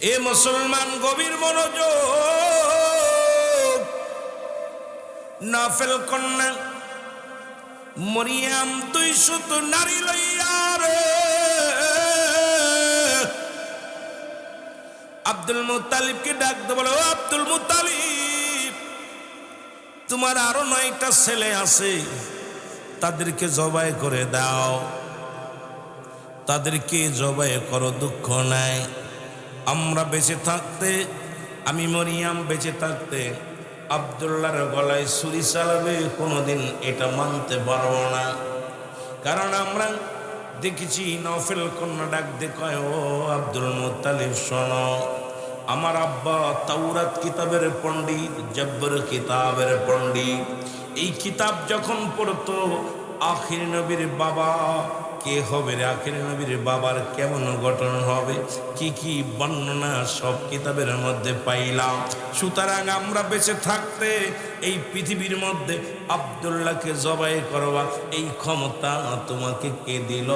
এ মুসলমান গভীর মনোযোগ। নাফেল কন্যা মরিয়াম 200 নারী লইয়া রে আব্দুল মুত্তালিবকে ডাক দে, বলো আব্দুল মুত্তালিব, তোমার আরো 9টা ছেলে আছে, তাদেরকে জবাই করে দাও, তাদেরকে জবাই করো, দুঃখ নাই। আমরা বেঁচে থাকতে, আমি মরিয়াম বেঁচে থাকতে আব্দুল্লাহর গলায় ছুরি চালাবে কোনোদিন এটা মানতে পারবো না। কারণ আমরা দেখেছি নফেল কন্যা ডাক দে কয়, ও আব্দুল মুত্তালিব শোনো, আমার আব্বা তাওরাত কিতাবের পণ্ডিত, জব্বর কিতাবের পণ্ডিত। এই কিতাব যখন পড়তো আখির নবীর বাবা কে হবে রে, আখির নবীর বাবার কেমন গঠন হবে, কি কি বর্ণনা সব কিতাবের মধ্যে পাইলাম। সুতরাং আমরা বেঁচে থাকতে এই পৃথিবীর মধ্যে আব্দুল্লাহকে জবাই করবা এই ক্ষমতা তোমাকে কে দিল?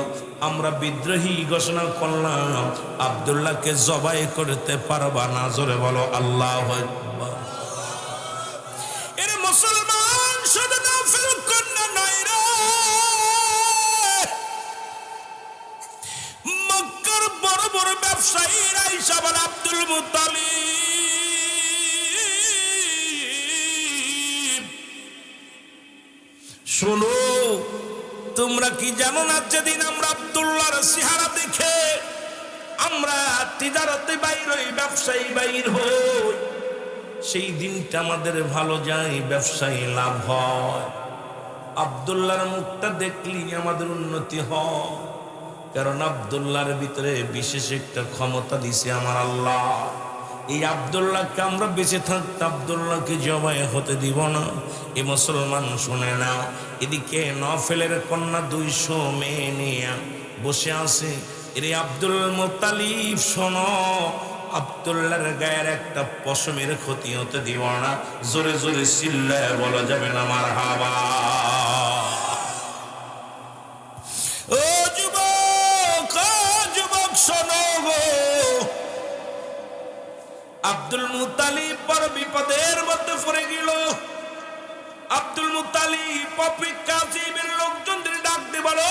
আমরা বিদ্রোহী ঘোষণা করলাম, আব্দুল্লাহকে জবাই করতে পারবা না। জোরে বলো আল্লাহু আকবার। এর মুসলমান শুধু নাফিল কন্যা নয় রে, মক্কার বড় বড় ব্যবসায়ীরা হিসাব আব্দুল মুত্তালিব। শোনো, তোমরা কি জানো না, যেদিন আমরা আব্দুল্লাহর চেহারা দেখে আমরা তিজারতে বাইর হই, ব্যবসায়ী বাইর হই, সেই দিনটা আমাদের ভালো যায়, ব্যবসায়ী লাভ হয়। আব্দুল্লাহর মুখটা দেখলি আমাদের উন্নতি হয়, কারণ আব্দুল্লাহর ভিতরে বিশেষ একটা ক্ষমতা দিছে আমার আল্লাহ। এই আব্দুল্লাহকে আমরা বেঁচে থাকতে আব্দুল্লাহকে জবাই হতে দিব না। এ মুসলমান শুনে নাও, এদিকে নফেলের কন্যা 200 মেয়ে নিয়ে বসে আছে। এরে আব্দুল মুত্তালিব শোনো, আব্দুল্লাহর গায়ের একটা পশমের ক্ষতি হতে দিব না। জোরে জোরে চিল্লায় বলা যাবে না মারহাবা। ও যুবক, ও যুবক শোনো গো, আব্দুল মুত্তালিব বড় বিপদের মধ্যে পড়ে গেল। আব্দুল মুত্তালিব অপেক্ষা জীবের লোকজনদের ডাক দিয়ে বলো,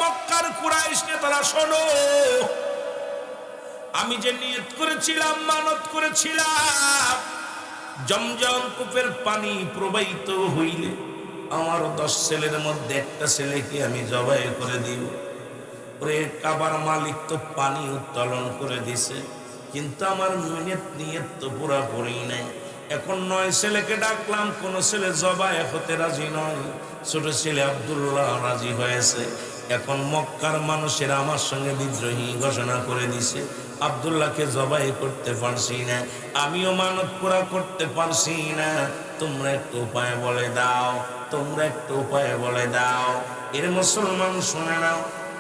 মক্কার কুরাইশ নেতারা শোনো, আমি যে নিয়ত করেছিলাম, মানত করেছিলাম, জমজম কূপের পানি প্রবাহিত হইলে আমার 10 ছেলের মধ্যে একটা ছেলেকে আমি জবাই করে দিব। ওরে কাবার মালিক তো পানি উত্তোলন করে দিছে, কিন্তু আমার নিয়ত তো পুরাপুরি নাই। এখন 9 ছেলেকে ডাকলাম, কোন ছেলে জবাই হতে রাজি নয়। ছোট ছেলে আব্দুল্লাহ রাজি হয়েছে। এখন মক্কার মানুষের আমার সঙ্গে বিদ্রোহী ঘোষণা করে দিছে, আব্দুল্লাহকে জবাই করতে পারছি না, আমিও মানত পুরা করতে পারছি না। তোমরা একটু উপায় বলে দাও, তোমরা একটু উপায় বলে দাও। এর মুসলমান শুনে নাও,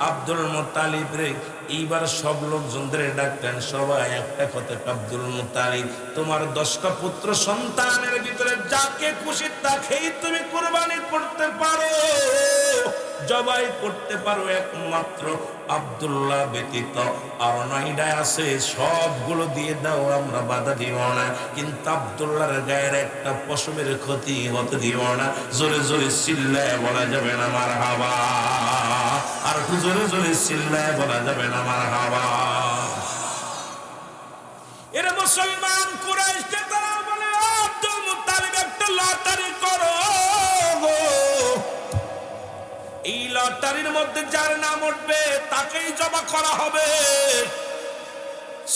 আব্দুল মুত্তালিব রে এইবার সব লোকজনদের ডাকতেন, সবাই একটা কথা, আব্দুল মুত্তালিব তোমার 10টা পুত্র সন্তানের ভিতরে যাকে খুশি তাকেই তুমি কুরবানি করতে পারো, জবাই করতে পারো, একমাত্র আব্দুল্লাহ ব্যতীত আর 9টা আছে, সবগুলো দিয়ে দাও, আমরা বাধা দিব না, কিন্তু আব্দুল্লাহর গায়ের একটা পশমের ক্ষতি হতে দিব না। জোরে জোরে চিল্লায় বলা যাবে না মারহাবা, আর একটু জোরে জোরে চিল্লায় বলা যাবে না মারহাবা। এরা মুসলমান কুরাইশ নেতারা বলে, আব্দুল মুত্তালিব একটা লটারি করো গো, এই লটারির মধ্যে যার নাম উঠবে তাকেই জমা করা হবে।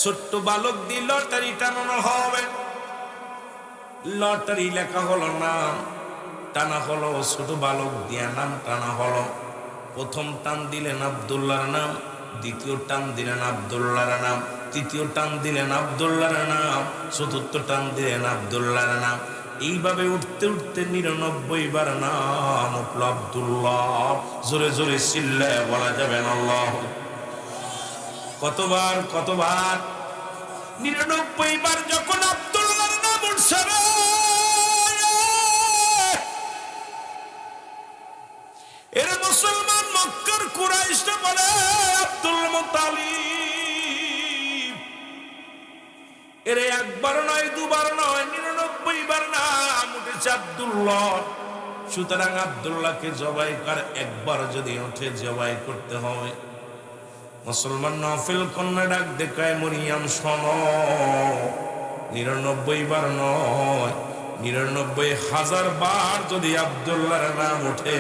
ছোট্ট বালক দিয়ে লটারি টানানো হবে। লটারি লেখা হলো, নাম টানা হলো, ছোট বালক দিয়ে নাম টানা হলো। প্রথম টান দিলেন আব্দুল্লাহর নাম, দ্বিতীয় টান দিলেন আব্দুল্লাহর নাম, তৃতীয় টান দিলেন আব্দুল্লাহর নাম, চতুর্থ টান দিলেন আব্দুল্লাহর নাম। এইভাবে উঠতে উঠতে 99 বার নাম উঠল আব্দুল্লাহ। জোরে জোরে চিল্লায় বলা যাবেন আল্লাহ। কতবার কতবার? 99 বার যখন আব্দুল্লাহর নাম উঠছে রে, এর মুসলমান মক্কার কুরাইশরা বলে, আব্দুল মুত্তালিব এর একবার নয় দুবার নয় 99 বার নাম উঠেছে আব্দুল্লাহ। সুতরাং আব্দুল্লাহকে জবাই কর, একবার যদি ওঠে জবাই করতে হবে। মুসলমান নফল কন্যা ডাক দেখায়, মরিয়াম শোনো, 99 বার নয় 99,000 বার যদি আব্দুল্লাহর নাম ওঠে,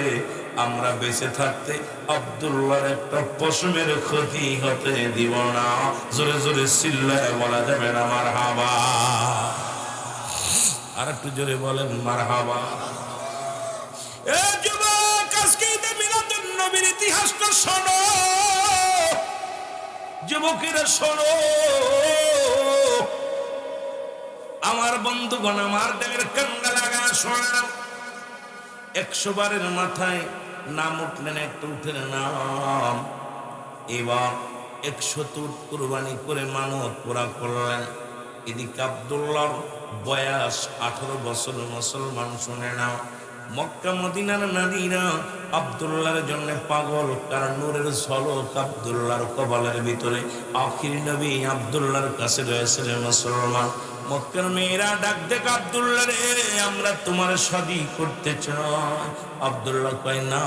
আমরা বেঁচে থাকতে আব্দুল্লাহর একটা পশমের ক্ষতি হতে দিব না। জোরে জোরে চিল্লায় বলা যাবে না মারহাবা? আর একটু জোরে বলেন মারহাবা। এ যুবক, আজকে ঈদে মিলাদুন নবীর ইতিহাসটা শোনো। যুবকেরা শোনো, আমার বন্ধুগণ, আমার দেবের কান্না লাগা শোনা। 100 বারের মাথায় নাম উঠলেন, একটা উঠেন নাম। এবার 100 উট কুরবানি করে মানত পুরা করলেন। এদিকে আব্দুল্লাহর বয়স 18 বছর। মুসলমান শুনে নাও, মক্কা মদিনার নারীরা আব্দুল্লাহর জন্য পাগল, কারণ নূরের ঝলক আব্দুল্লাহর কপালের ভিতরে। আখির নবী আব্দুল্লাহর কাছে রয়েছে। মুসলমান মক্কার মেয়েরা ডাক দেখ, আব্দুল্লাহ রে, আমরা তোমার শাদী করতে চাই। আব্দুল্লাহ কয়, না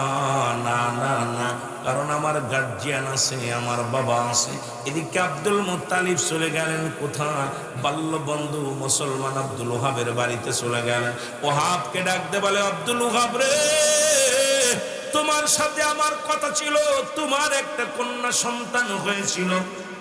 না না না, কারণ আমার গার্জিয়ান আছে, আমার বাবা আছে। এদিকে আব্দুল মুত্তালিব চলে গেলেন কোথায়? বাল্য বন্ধু মুসলমান আব্দুল ওহাবের বাড়িতে চলে গেলেন। ওহাবকে ডাক দে, বলে, আব্দুল ওহাব রে, তোমার সাথে আমার কথা ছিল, তোমার একটা কন্যা সন্তান হয়েছিল,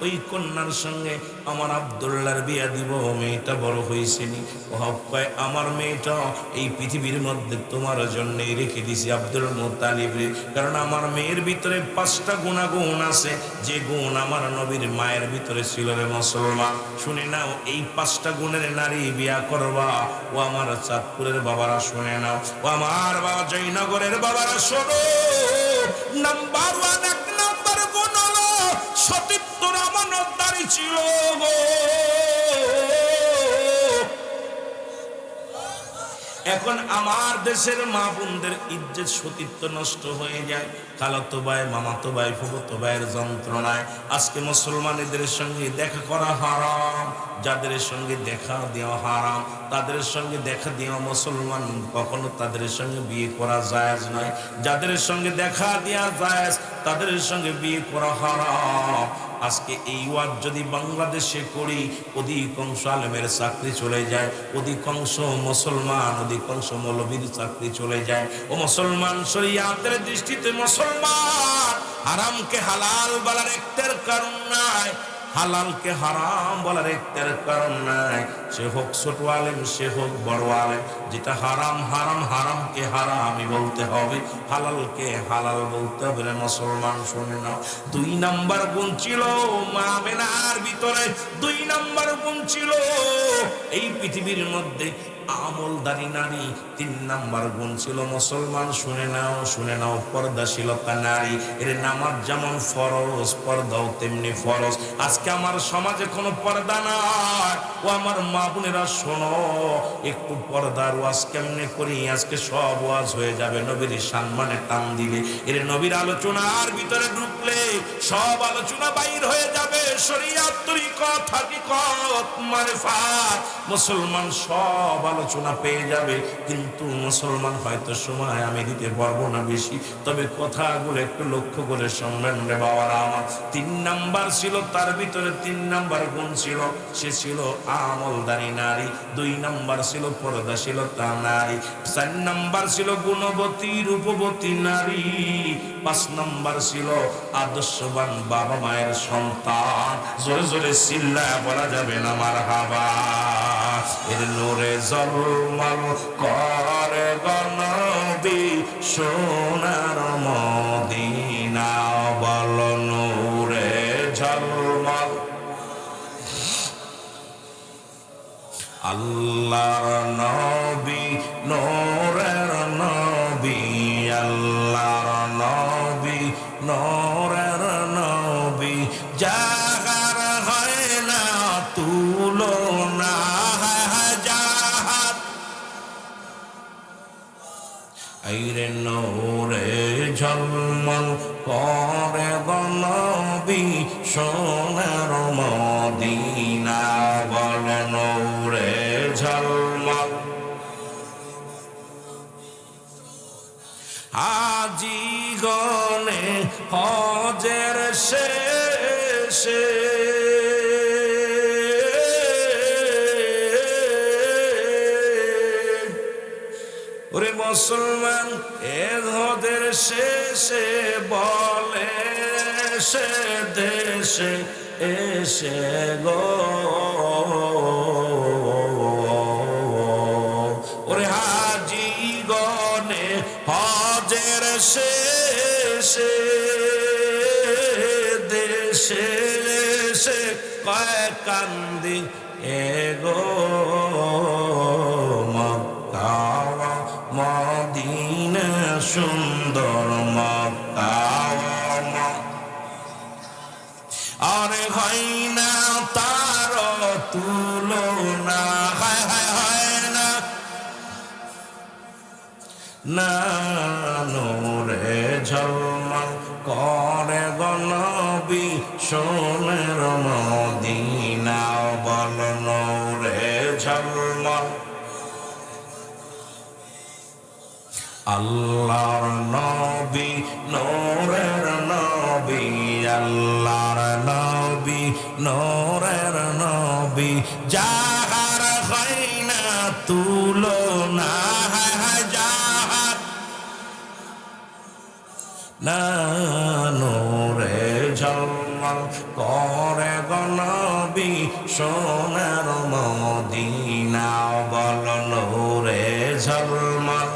ওই কন্যার সঙ্গে আমার আব্দুল্লাহর বিয়া দিব। মেয়েটা বড় হয়েছেনি। ওহাব কয়, আমার মেয়েটা এই পৃথিবীর মধ্যে তোমার জন্যই রেখে দিছি আব্দুল মুত্তালিব রে, কারণ আমার মেয়ের ভিতরে 5টা গুণাগুণ আছে, যে গুণ আমার নবীর মায়ের ভিতরে ছিল। রে মুসলমান, শুনে নাও, এই 5টা গুণের নারী বিয়া করবা। ও আমার চাঁদপুরের বাবারা শুনে নাও, ও আমার বাবা জয়নগরের বাবারা শোনো। নাম্বার 1, 1 নাম্বার গুণ হলো সতীত্ব আমানতদারি ছিল গো। এখন আমার দেশের মা বোনদের ইজ্জত সতীত্ব নষ্ট হয়ে যায়, খালাতো ভাই, মামাতো ভাই, ফুফাতো ভাইয়ের যন্ত্রণায়। আজকে মুসলমানদের সঙ্গে দেখা করা হারাম, যাদের সঙ্গে দেখা দেওয়া হারাম, তাদের সঙ্গে দেখা দেওয়া মুসলমান কখনো তাদের সঙ্গে বিয়ে করা জায়েজ নয়। যাদের সঙ্গে দেখা দেওয়া জায়েজ, তাদের সঙ্গে বিয়ে করা হারাম। আজকে এই ওয়াজ যদি বাংলাদেশে করি, অধিকাংশ আলেমের চাকরি চলে যায়, অধিকাংশ মুসলমান, অধিকাংশ মৌলবীর চাকরি চলে যায়। ও মুসলমান, শরিয়াতের দৃষ্টিতে মুসলমান হারামকে হালাল বলার একটার কারণ নাই, হালালকে হারাম বলার একটার কারণ নাই। সে হোক ছোট আলেম, সে হোক বড় আলেম, যেটা হারাম হারাম, হারামকে হারামই বলতে হবে, হালালকে হালাল বলতে হবে। মুসলমান শুনে নাও, 2 নাম্বার গুণ ছিল মা আমেনার ভিতরে, 2 নাম্বার গুণ ছিল এই পৃথিবীর মধ্যে আমলদারি নারী, 3 নাম্বার গুণ ছিল মুসলমান শুনে নাও, শুনে নাও, পর্দাশীলতা নারী। এর নামাজ যেমন ফরজ, পর্দাও তেমনি ফরজ। আজকে আমার সমাজে কোনো পর্দা নাই। ও আমার মা বোনেরা শোনো, একটু পর্দার ওয়াজ কেমনে করি, আজকে সব ওয়াজ হয়ে যাবে নবীর সম্মানে টান দিলে। এর নবীর আলোচনার ভিতরে ঢুকলে সব আলোচনা বাইর হয়ে যাবে। শরীয়ত, তরিকত, হাকিকত, মারিফাত, মুসলমান সব আলোচনা পেয়ে যাবে। কিন্তু মুসলমান হয়তো সময় আমি দিতে পারবো না বেশি, তবে কথাগুলো একটু লক্ষ্য করে শুনবেন রে বাবারা আমার। 3 নাম্বার ছিল তার ভিতরে, 3 নাম্বার গুণ ছিল, সে ছিল আমলদারি নারী। 2 নাম্বার ছিল পর্দাশীলতা নারী। 4 নাম্বার ছিল গুণবতী রূপবতী নারী। 5 নাম্বার ছিল আদর্শবান বাবা মায়ের সন্তান। জোরে জোরে চিল্লায় বলা যাবে না মারহাবা। এর নূরে জলমল করে গনবী সোনার মদিনা, বল নূরে ঝলমল। আল্লাহর নবী, নূরের নবী, আল্লাহর নবী, নূরের নবী, জাগার হয় না তুলনা। আইরে নূরে ঝলমল করে গনবী সোনার মদিনা, বল হজের শেষে ওরে মুসলমান এ হজের শেষে বলে সে দেশে এসে গো ওরে হাজি গনে হজের শেষে দেশে এসে কয় কান্দি এ গো মক্কা মদিনা সুন্দর মক্কা আরে হয় না তার তুলনা হয় না না নূরে ঝলমল করে গনবী সোনের মদিনা বল নূরে ঝলমল আল্লাহর নবী নূরের নবী আল্লাহর নবী নূরের নবী যাহার হয় না তুলনা যাহার না নূরে ঝলমল করে গনবী সোনার মদিনা বল নূরে ঝলমল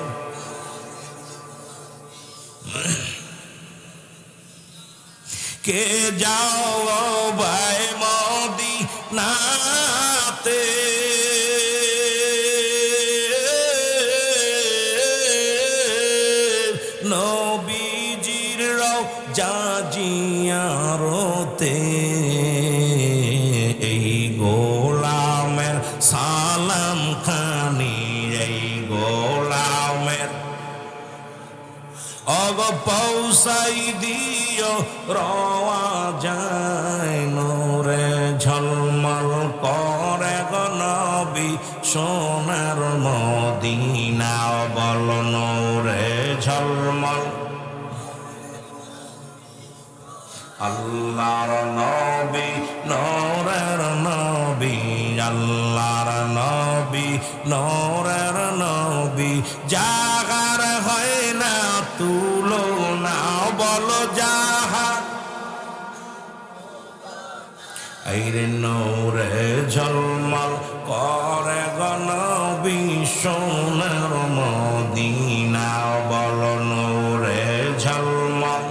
কে যাও ভাই মদিনাতে নবীজির রওজা জিয়ারতে এই গোলামের সালাম খানি এই গোলামের অগ পৌঁছাই দিও রওয়া যায় নূরে ঝলমল করে গো নবী সোনার মদিনা বল নূরে ঝলমল আল্লাহর নবী নূরের নবী আল্লাহর নবী নূরের নবী যাহার হয় না তুলনা বল যাহার আইরে নূরে ঝলমল করে গো নবী সোনার মদিনা বল নূরে ঝলমল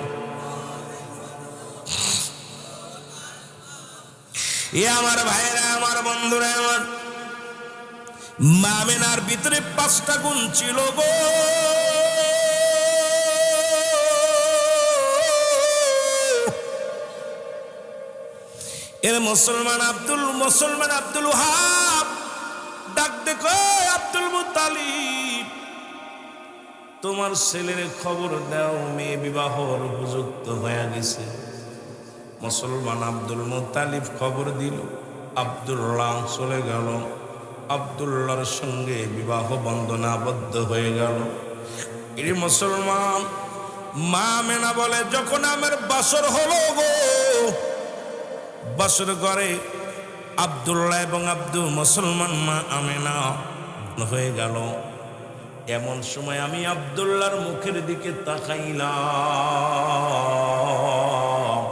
এ আমার ভাইরা আমার বন্ধুরা আমার মামিনার ভিতরে 5টা গুণ ছিল গো এর মুসলমান আব্দুল ওহাব ডাক দেখো আব্দুল মুত্তালিব তোমার ছেলের খবর দাও মেয়ে বিবাহর উপযুক্ত হয়ে গেছে মুসলমান আব্দুল মুত্তালিব খবর দিল আব্দুল্লাহ চলে গেল আব্দুল্লাহর সঙ্গে বিবাহ বন্ধনে আবদ্ধ হয়ে গেল এই মুসলমান মা মেনা বলে যখন আমার বাসর হলো গো বাসর ঘরে আব্দুল্লাহ এবং আব্দুল মুসলমান মা আমেনা হয়ে গেল এমন সময় আমি আব্দুল্লাহর মুখের দিকে তাকাইলাম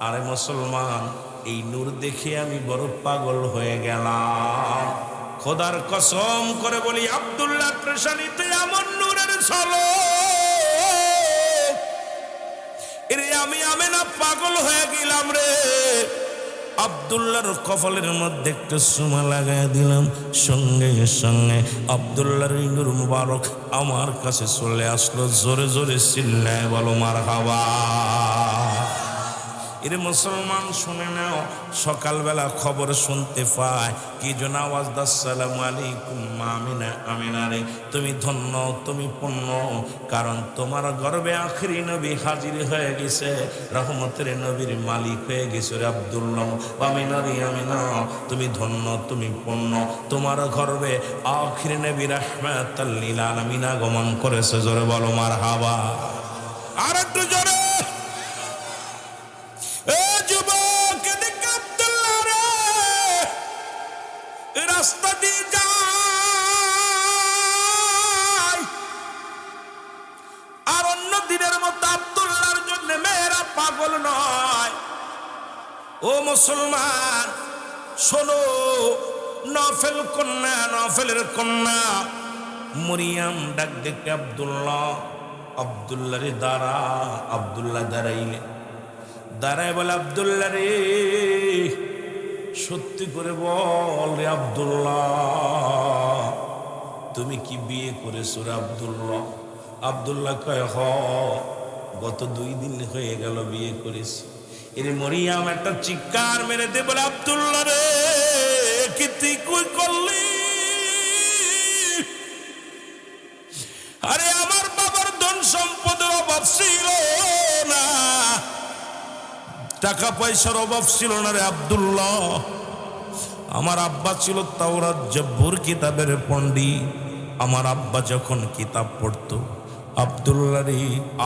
আরে মুসলমান এই নূর দেখে আমি বড় পাগল হয়ে গেলাম খোদার কসম করে বলি আব্দুল্লাহ পেশানিতে এমন নূরের ঝলক এরে আমি আমেনা পাগল হয়ে গেলাম রে আব্দুল্লাহর কপালের মধ্যে একটা সুমা লাগাই দিলাম সঙ্গে সঙ্গে আব্দুল্লাহর নূর মুবারক আমার কাছে চলে আসলো জোরে জোরে চিল্লায় বলো মারহাবা এরে মুসলমান শুনে নাও সকালবেলা খবর শুনতে পায় কি জন আওয়াজ আসসালামু আলাইকুম আমিনা আমিনা রে তুমি ধন্য তুমি পুণ্য কারণ তোমার গর্বে আখরি নবী হাজির হয়ে গেছে রহমতের নবীর মালিক হয়ে গেছে রে আব্দুল্লাহ আমিনা রে আমিনা তুমি ধন্য তুমি পুণ্য তোমার গর্বে আখরি নবী রাহমাতাল লিল আলামিন আগমন করেছে জোরে বলো মারহাবা আর একটু জোরে মুসলমান শোনো, নফেল কন্যা, নফেলের কন্যা মরিয়াম ডাক ডেকে আব্দুল্লাহ, আব্দুল্লাহ রে দাঁড়া। আব্দুল্লাহ দাঁড়াইলে, দাঁড়ায় বলে আব্দুল্লাহ রে সত্যি করে বল রে আব্দুল্লাহ, তুমি কি বিয়ে করেছো রে আব্দুল্লাহ? আব্দুল্লাহ কয় হ, গত 2 দিন হয়ে গেল বিয়ে করেছি। এর মরিয়াম একটা চিৎকার মেরে দে বলে আব্দুল্লাহ রে কি তুই কই করলি? আরে আমার বাবার ধন সম্পদের অভাব ছিল না, টাকা পয়সার অভাব ছিল না রে আব্দুল্লাহ। আমার আব্বা ছিল তাওরাত জব্বুর কিতাবের পণ্ডিত। আমার আব্বা যখন কিতাব পড়তো, আব্দুল্লাহ রে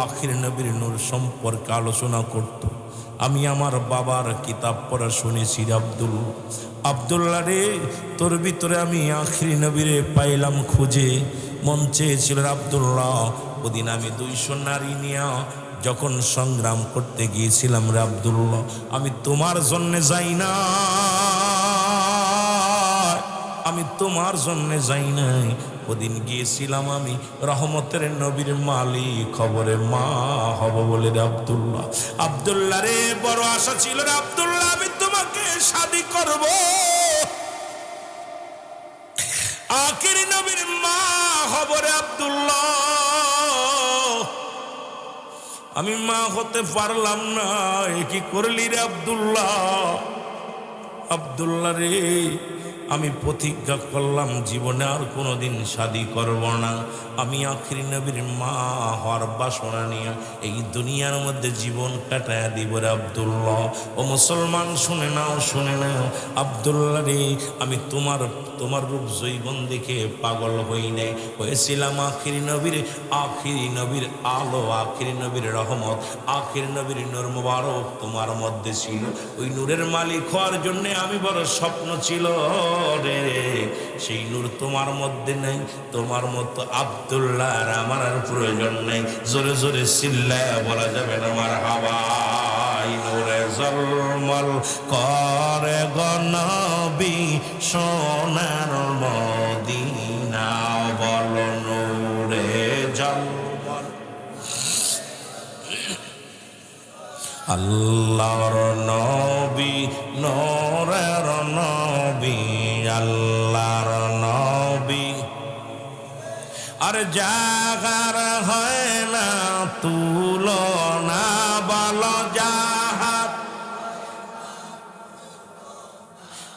আখির নবীর নূর সম্পর্কে আলোচনা করত। আমি আমার বাবার কিতাব পড়া শুনেছি রে আব্দুল্লাহ রে, তোর ভিতরে আমি আখির নবীরে পাইলাম খুঁজে। মন চেয়েছিল আব্দুল্লাহ, ওদিন আমি 200 নারী নিয়ে যখন সংগ্রাম করতে গিয়েছিলাম রে আব্দুল্লাহ, আমি তোমার জন্য যাই না, আমি তোমার জন্য যাই নাই। ওদিন গিয়েছিলাম আমি রহমতের নবীর মালিক খবরে মা হব বলে রে আব্দুল্লাহ। আব্দুল্লাহ রে বড় আশা ছিল রে আব্দুল্লাহ, আমি তোমাকে শাদী করব, আখির নবীর মা হব রে আব্দুল্লাহ। আমি মা হতে পারলাম না, এ কি করলি রে আব্দুল্লাহ? আব্দুল্লাহ রে আমি প্রতিজ্ঞা করলাম জীবনে আর কোনোদিন শাদী করব না। আমি আখির নবীর মা হওয়ার বাসনা নিয়ে এই দুনিয়ার মধ্যে জীবন কাটায় দিব রে আব্দুল্লাহ। ও মুসলমান শুনে নাও, শুনে নাও আব্দুল্লাহ রে, আমি তোমার রূপ জৈবন দেখে পাগল হই নাই, হয়েছিলাম আখির নবীর আলো, আখির নবীর রহমত, আখির নবীর নূর মুবারক তোমার মধ্যে ছিল। ওই নূরের মালিক হওয়ার জন্য আমি বড় স্বপ্ন ছিল রে, সেই নূর তোমার মধ্যে নেই। তোমার মতো আব্দুল্লাহ আর আমার আর প্রয়োজন নেই। জোরে জোরে চিল্লায়া বলা যাবে না মারহাবা। নূরে জলমল করে গো নবী সোনার মদিনা, বলো নূরে জলমল। আল্লাহর নবী, নূরের নবী, আল্লাহর নবী। আর জাগার হয় না তুলনা, বলো জাহার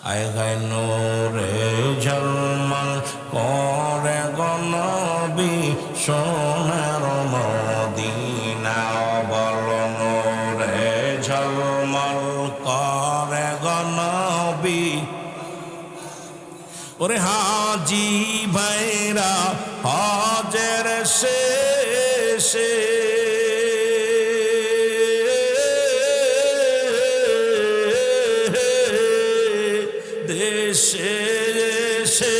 আয় গায় নূরে ঝলমল করে গো নবী সোনার মদিনা, বলো নূরে ঝলমল করে গো নবী। ওরে হাজি ভাইরা হজের শেষে দেশে এসে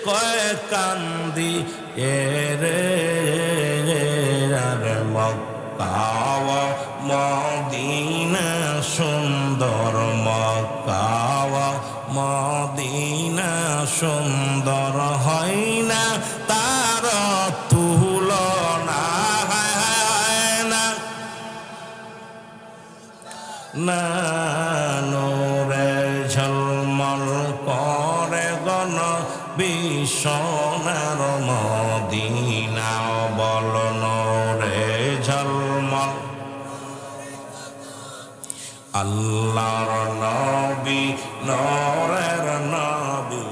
কয় কান্দি এরে, আর মক্কা মদিনা সুন্দর, মক্কা মদিনা সুন্দর, হয় না তার তুলনা, না না। নূরে ঝলমল করে গো নবী সোনার মদিনা, বল নূরে ঝলমল। আল্লাহর নবী, নূরের নবী।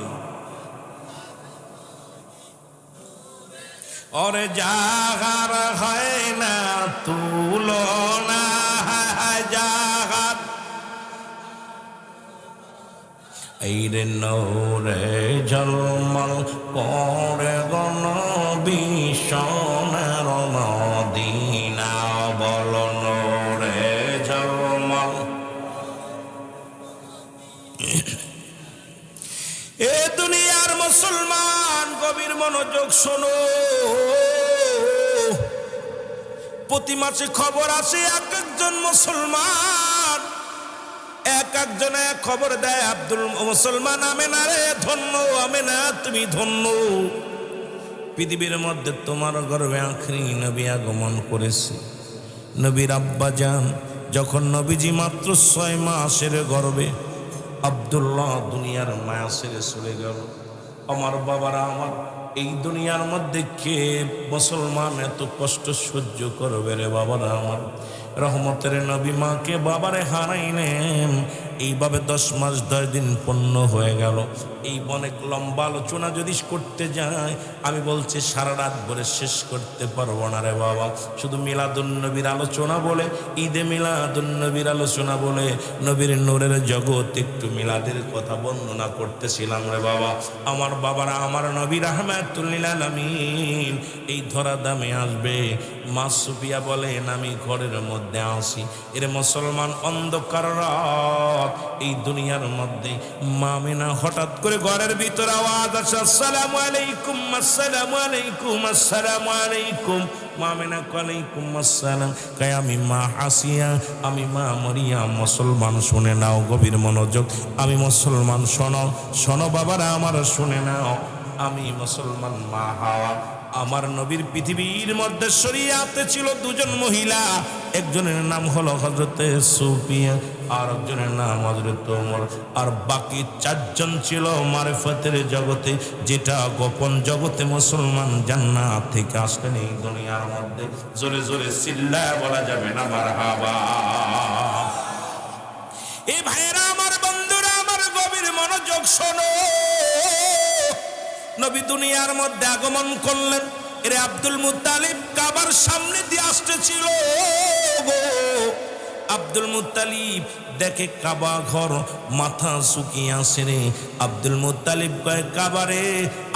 ওরে জাগার হয় না তুলনা, জাগার এই রে নূরে ঝলমল করে গো নবী সোনার মদিনা, বল নূরে ঝলমল। এ দুনিয়ার মুসলমান গভীর মনোযোগ শোনো, প্রতি মাসে খবর আসে এক একজন মুসলমান 1 একজনে খবর দেয়, আব্দুল মুসলমান আমেনা রে, ধন্য আমেনা, তুমি ধন্য, পৃথিবীর মধ্যে তোমার গর্ভে আখরি নবী আগমন করেছে। নবীর আব্বা যান যখন নবীজি মাত্র 6 মাসের গর্ভে, আব্দুল্লাহ দুনিয়ার মায়া ছেড়ে চলে গেল। আমার বাবারা আমার, এই দুনিয়ার মধ্যে কে মুসলমান এত কষ্ট সহ্য করবে রে বাবারা আমার? রহমতের নবী মাকে বাবারে হারাইলেন। এইভাবে 10 মাস 10 দিন পূর্ণ হয়ে গেল। এই অনেক লম্বা আলোচনা যদি করতে যাই, আমি বলছি সারা রাত ভরে শেষ করতে পারবো না রে বাবা। শুধু মিলাদুন্নবীর আলোচনা বলে, ঈদে মিলাদুন্নবীর আলোচনা বলে, নবীর নূরের জগৎ একটু মিলাদের কথা বর্ণনা করতেছিলাম রে বাবা। আমার বাবারা আমার, নবী রাহমাতুল লিল আলামিন এই ধরা দামে আসবে। মা সুফিয়া বলেন, আমি ঘরের মধ্যে আসি, এর মুসলমান অন্ধকার রাত, এই দুনিয়ার মধ্যে মামিনা হঠাৎ করে ঘরের ভিতর আওয়াজ আসে, আসসালামু আলাইকুম, আসসালামু আলাইকুম, আসসালামু আলাইকুম। মামিনা ওয়ালাইকুম আসসালাম। কয় আমি মা আসিয়া, আমি মা মরিয়াম। মুসলমান শুনে নাও, গভীর মনোযোগ, আমি মুসলমান, শোনো শোনো বাবারা আমার, শুনে নাও, আমি মুসলমান মা হাওয়া। আমার নবীর পৃথিবীর মধ্যে শরিয়াতে ছিল 2 জন মহিলা, একজনের নাম হলো হযরতে সুফিয়া, আর একজনের নাম হযরত ওমর, আর বাকি 4 জন ছিল মারিফতের জগতে, যেটা গোপন জগতে মুসলমান জান্নাত থেকে আসলেন এই দুনিয়ার মধ্যে। জোরে জোরে চিল্লায় বলা যাবে না মারহাবা। এই ভাইরা আমার, বন্ধুরা আমার, গভীর মনোযোগ শোনো। নবী দুনিয়ার মধ্যে আগমন করলেন, এর আব্দুল মুত্তালিব কাবার সামনে দিয়ে আসতেছিল গো। আব্দুল মুত্তালিব দেখে কাবা ঘর, মাথা শুকিয়ে আসে রে। আব্দুল মুত্তালিব কয়, কাবারে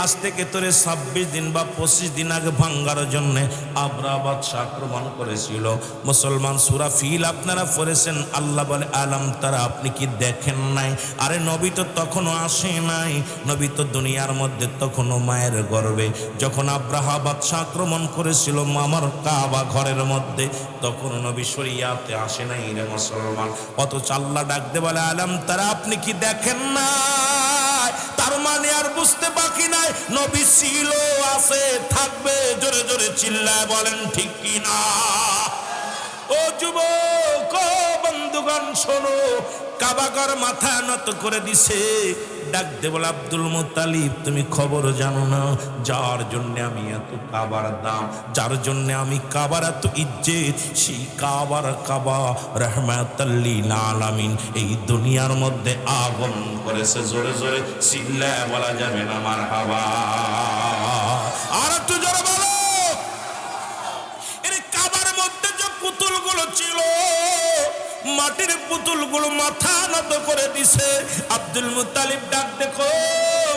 আজ থেকে তোরে 26 দিন বা 25 দিন আগে ভাঙ্গার জন্য আবরা বাদশা আক্রমণ করেছিল। মুসলমান সূরা ফিল আপনারা পড়েছেন, আল্লাহ বলে আলাম তারা, আপনি কি দেখেন নাই? আরে নবী তো তখনও আসে নাই, নবী তো দুনিয়ার মধ্যে তখনও মায়ের গর্ভে। যখন আব্রাহা বাদশা আক্রমণ করেছিল আমার কাবা ঘরের মধ্যে, তখন নবী শরিয়াতে আসে নাই রে মুসলমান। অথচ আল্লাহ ডাকতে বলে আলাম তারা, আপনি কি দেখেন না? তার মানে আর বুঝতে বাকি নাই, নবী ছিল, আছে, থাকবে। জোরে জোরে চিল্লায় বলেন ঠিক কি না? ও যুবক, ও বন্ধুগণ শোনো, কাবাগর মাথা নত করে দিছে, ডাক দে বলে আব্দুল মুত্তালিব, তুমি খবর জানো না, যার জন্য আমি এত কাবার দাম, যার জন্য আমি কাবার এত ইজ্জত, সেই কাবার কাবা রাহমাতাল লিল আলামিন এই দুনিয়ার মধ্যে আগমন করেছে। জোরে জোরে চিল্লায় বলা যাবে না মারহাবা। আর একটু জোরে বলো। এর কাবার মধ্যে যে পুতুলগুলো ছিল, মাটির পুতুলগুলো মাথা নত করে দিছে। আব্দুল মুত্তালিব ডাক, দেখো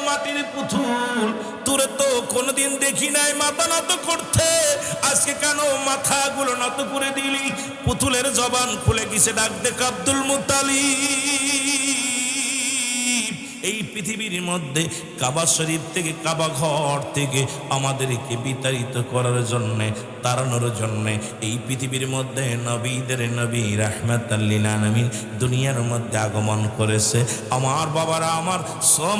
মাটির পুতুল, তোরে তো কোনোদিন দেখি নাই মাথা নত করতে, আজকে কেন মাথাগুলো নত করে দিলি? পুতুলের জবান খুলে গেছে, ডাক দেখ আব্দুল মুত্তালিব। এই পৃথিবীর মধ্যে কাবা শরীফ থেকে, কাবা ঘর থেকে আমাদেরকে বিতাড়িত করার জন্যে, তাড়ানোর জন্যে এই পৃথিবীর মধ্যে নবীদের নবী রাহমাতাল লিল আলামিন দুনিয়ার মধ্যে আগমন করেছে। আমার বাবারা আমার,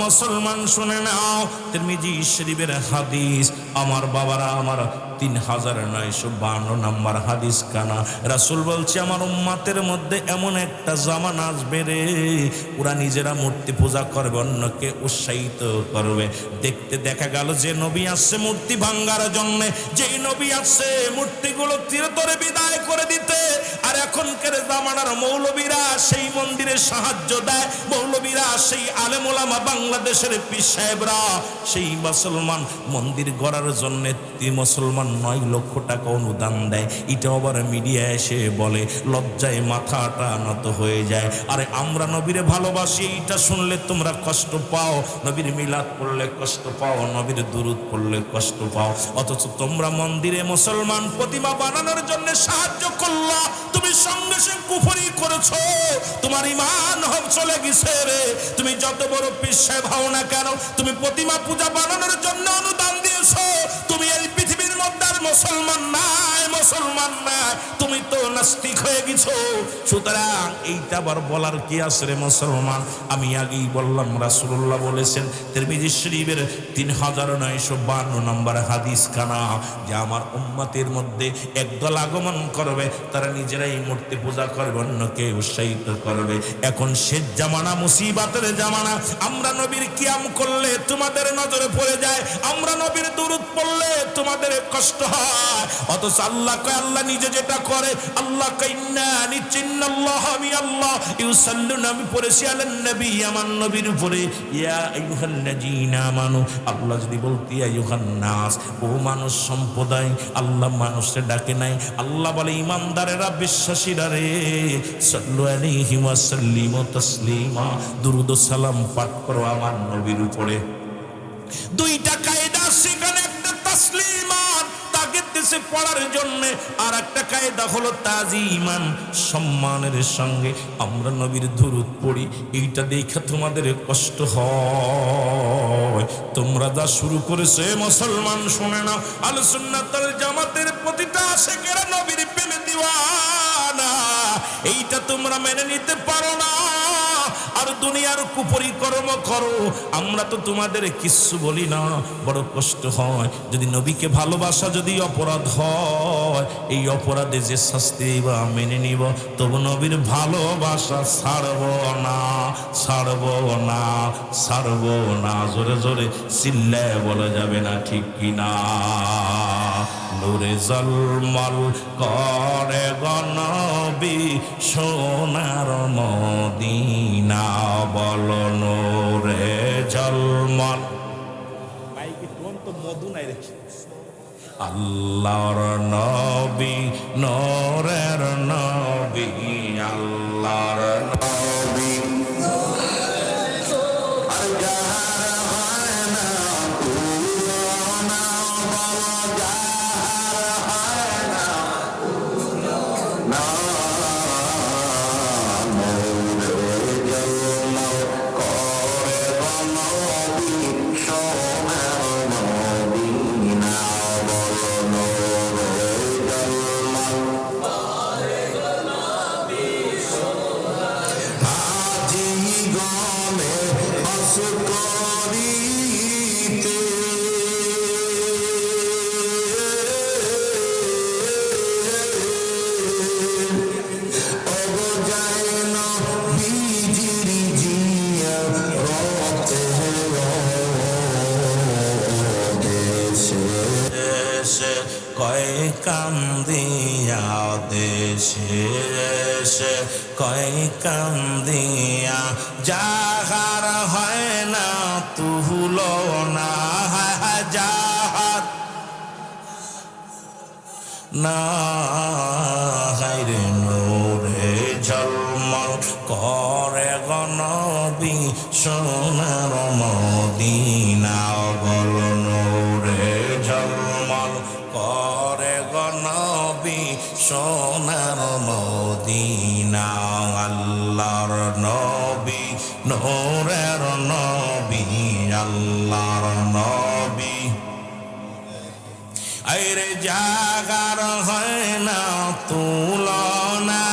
মুসলমান শুনে নাও, তিরমিজি শরীফের হাদিস, আমার বাবারা আমার 3952 নম্বর হাদিস কানা। রাসূল বলছে, আমার উম্মতের মধ্যে এমন একটা জামানা আসবে রে, ওরা নিজেরা মূর্তি পূজা করবে, অন্যকে উৎসাহিত করবে। দেখতে দেখা গেল যে নবী আসছে মূর্তি ভাঙ্গার জন্য, যেই নবী আসছে মূর্তিগুলো চিরতরে বিদায় করে দিতে, আর এখনকার জামানার মৌলবীরা সেই মন্দিরে সাহায্য দেয়, মৌলবীরা সেই আলেম ওলামা বাংলাদেশের পীর সাহেবরা সেই মুসলমান মন্দির গড়ার জন্য মুসলমান 9 লক্ষ টাকা অনুদান দেয়। এটা আবার মিডিয়া এসে বলে, লজ্জায় মাথাটা নত হয়ে যায়। আরে আমরা নবীরে ভালোবাসি, এটা শুনলে তোমরা কষ্ট পাও, নবীর মিলাদ পড়লে কষ্ট পাও, নবীর দুরূদ পড়লে কষ্ট পাও, অথচ তোমরা মন্দিরে মুসলমান প্রতিমা বানানোর জন্য সাহায্য করলা, তুমি সঙ্গে সঙ্গে কুফরি করেছো, তোমার ঈমান চলে গেছে রে। তুমি যত বড় পীর সাহেব হও না কেন, তুমি প্রতিমা পূজা বানানোর জন্য অনুদান দিয়েছো, তুমি এই পৃথিবীর মধ্যে আর মুসলমান নাই, মুসলমান নাই, তুমি তো নাস্তিক হয়ে গেছো। সুতরাং এইটা আবার বলার কি আছে রে মুসলমান? আমি আগেই বললাম, রাসূলুল্লাহ বলেছেন তিরমিজি শরীফের 3952 নম্বর হাদিস খানা, যে আমার উম্মতের মধ্যে একদল আগমন করবে, তারা নিজেরাই মূর্তি পূজা করবে, অন্যকে উৎসাহিত করবে। এখন শেষ জামানা, মুসিবতের জামানা। আমরা নবীর কিয়াম করলে তোমাদের নজরে পড়ে যায়, আমরা নবীর দুরূদ পড়লে তোমাদের কষ্ট হয়। অথচ আল্লাহ কয়, আল্লাহ নিজে যেটা করে, আল্লাহ কয় ইন্না নিচিন্নাল্লাহ, আমি আল্লাহ ইউসাল্লুনা, আমি পড়েছি আলান নবী, আমার নবীর উপরে, ইয়া আইয়ুহাল্লাযীনা আমানু। আল্লাহ যদি বলতে ইয়া আইয়ুহান নাস, ও মানুষ সম্প্রদায়, আল্লাহ মানুষকে ডাকে নাই। আল্লাহ বলে ইমানদারেরা, বিশ্বাসীরা রে, সাল্লু আলাইহি ওয়া সাল্লিমু তাসলিমা, দুরূদ ও সালাম পাঠ করো আমার নবীর উপরে। দুইটা কায়দা সেখানে, একটা তাসলিমান তাকে দেশে পড়ার জন্য, আর একটা কায়দা হলো তাজিমান, সম্মানের সঙ্গে আমরা নবীর দুরূদ পড়ি। এইটা দেখে তোমাদের কষ্ট হয়। তোমরা যা শুরু করেছে মুসলমান, শুনে না, আহলে সুন্নাত ওয়াল জামাতের প্রতিটা আশিকেরা নবীর প্রেমে দিওয়ানা, এইটা তোমরা মেনে নিতে পারো না, আর দুনিয়ার কুপরিকর্ম করো। আমরা তো তোমাদের কিচ্ছু বলি না, বড় কষ্ট হয় যদি নবীকে ভালোবাসা যদি অপরাধ হয়, এই অপরাধে যে শাস্তি বা মেনে নিব, তবু নবীর ভালোবাসা ছাড়ব না, ছাড়ব না, ছাড়ব না। জোরে জোরে চিল্লায় বলা যাবে না, ঠিক কিনা? নূরে জলমল করে গনবী সোনার মদিনা, বল নূরে জলমল। আল্লাহর নবী, নূরের নবী, আল্লাহর নবী, কয় কান্দিয়া দেশে, কয় কান্দিয়া, যাহার হয় না তুলনা, যাহার না হায়রে নূরে ঝলমল করে গনবী সোনার মদিনা, বল নূরে ঝলমল করে গনবী সোনার মদিনা, আল্লাহর নবী, নূরের নবী, আল্লাহর নবী। আরে জাগার হয় না তুলনা,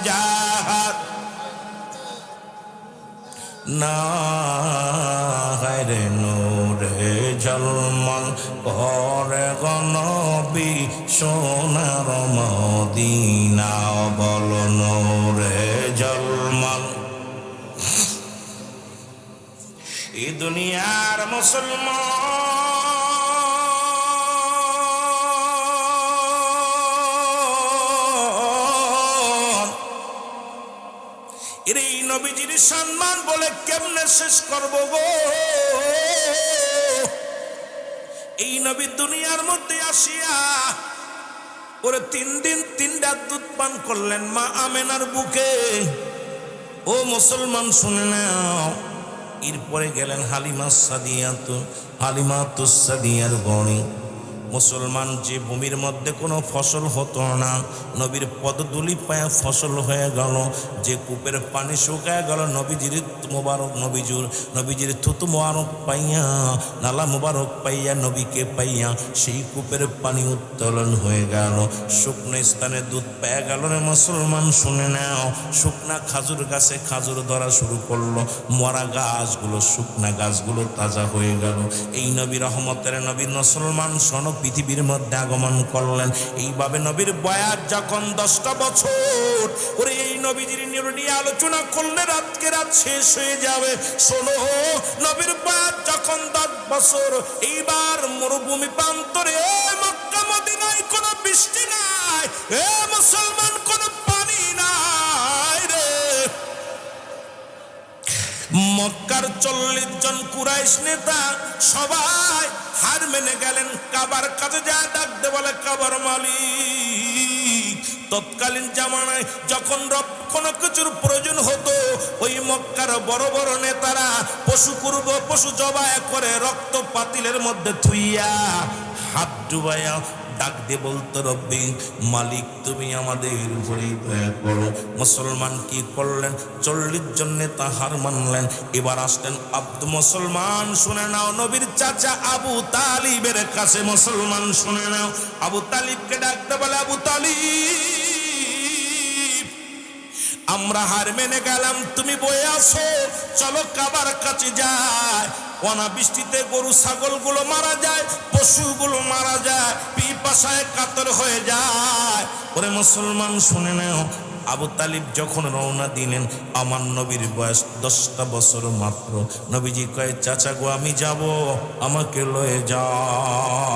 যাহার না হায়রে নূরে ঝলমল করে গনবী সোনার মদিনা, বল নূরে ঝলমল। এই দুনিয়ার মুসলমান এর এই নবীজির সম্মান বলে কেমনে শেষ করব গো? এই নবী দুনিয়ার মধ্যে আসিয়া ওরে 3 দিন 3 রাত দুধ পান করলেন মা আমেনার বুকে। ও মুসলমান শুনে নাও, এরপরে গেলেন হালিমা সাদিয়াতুস সাদিয়ার গণি। মুসলমান যে ভূমির মধ্যে কোনো ফসল হতো না, নবীর পদধূলি পায়ে ফসল হয়ে গেল। যে কূপের পানি শুকায় গেল, নবীজির মোবারক নবীজির থুতু মোবারক পাইয়া, নালা মোবারক পাইয়া, নবীকে পাইয়া সেই কূপের পানি উত্তোলন হয়ে গেল। শুকনো স্থানে দুধ পেয়ে গেল রে মুসলমান, শুনে নাও। শুকনা খাজুর গাছে খাজুর ধরা শুরু করলো, মরা গাছগুলো, শুকনা গাছগুলো তাজা হয়ে গেল। এই নবী রহমতের নবী মুসলমান শোনো পৃথিবীর মধ্যে আগমন করলেন। এইভাবে নবীর বয়স যখন 10টা বছর, ওরে এই নবীজির নিয়ে আলোচনা করলে রাতকে রাত শেষ হয়ে যাবে। শোনো, নবীর বয়স যখন 10 বছর, এইবার মরুভূমি প্রান্তরে মক্কা মদিনায় কোনো বৃষ্টি নাই, এ মুসলমান কোনো পানি নাই রে। মক্কার 40 জন কুরাইশ নেতা সবাই হার মেনে গেলেন। কাবার কাছে যা ডাকতে বলে, কাবার মালিক। তৎকালীন জামানায় যখন কোনো কিছুর প্রয়োজন হতো, ওই মক্কার বড় বড় নেতারা পশু জবাই করে রক্ত পাতিলের মধ্যে থুইয়া হাত ডুবাইয়া ডাক দিয়ে বলতো, রব্বি মালিক তুমি আমাদের উপরে দয়া করো। মুসলমান কি করলেন? 40 জন নেতা হার মানলেন। এবার আসলেন মুসলমান শুনে নাও, নবীর চাচা আবু তালিবের কাছে। মুসলমান শুনে নাও, আবু তালিবকে ডাকতে বলে, আবু তালিব আমরা হার মেনে গেলাম, তুমি বয়ে আসো, চলো কাবার কাছে যায়। অনাবৃষ্টিতে গরু ছাগলগুলো মারা যায়, পশুগুলো মারা যায়, পিপাসায় কাতর হয়ে যায়। ওরে মুসলমান শুনে নাও, আবু তালিব যখন রওনা দিলেন, আমার নবীর বয়স 10টা বছর মাত্র। নবীজি কয়, চাচা গো আমি যাব, আমাকে লয়ে যাও।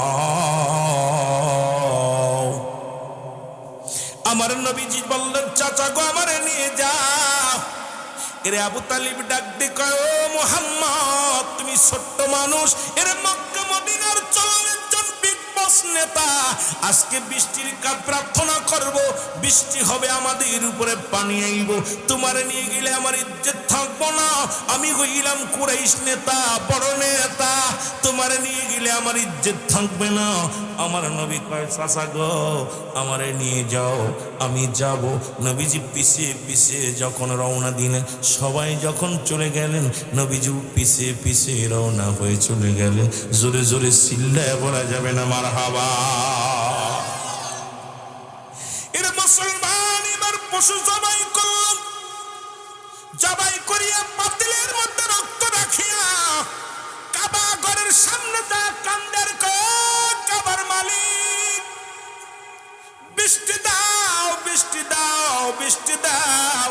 আমার নবীজি বললেন, চাচা গো আমারে নিয়ে যাও। এরে আবু তালিব ডাক দিয়ে কয়, ও মুহাম্মদ তুমি ছোট্ট মানুষ, এরে মক্কা মদিনার 40 জন বিগ বস নেতা, আজকে বৃষ্টির প্রার্থনা করব, বৃষ্টি হবে, আমাদের উপরে পানি আইব, তোমারে নিয়ে গেলে আমার ইজ্জত থাকবো না, আমি হইলাম কুরাইশ নেতা, বড় নেতা, তোমারে নিয়ে গেলে আমার ইজ্জত থাকবে না। আমার নবী কয়, চাচা গো আমারে নিয়ে যাও, আমি যাব। নবীজি পিছিয়ে পিছিয়ে যখন রওনা দিলেন, সবাই যখন চলে গেলেন, নবীজি পিছিয়ে পিছিয়ে রওনা হয়ে চলে গেলেন। জোরে জোরে চিল্লায় বলা যাবে না মারহাবা। এর মুসলমান এবার পশু জবাই করল, জবাই করিয়া পাতিলের মধ্যে রক্ত রাখিয়া কাবা ঘরের সামনে যা কান্দের কাবার মালিক, বৃষ্টি দাও, বৃষ্টি দাও, বৃষ্টি দাও।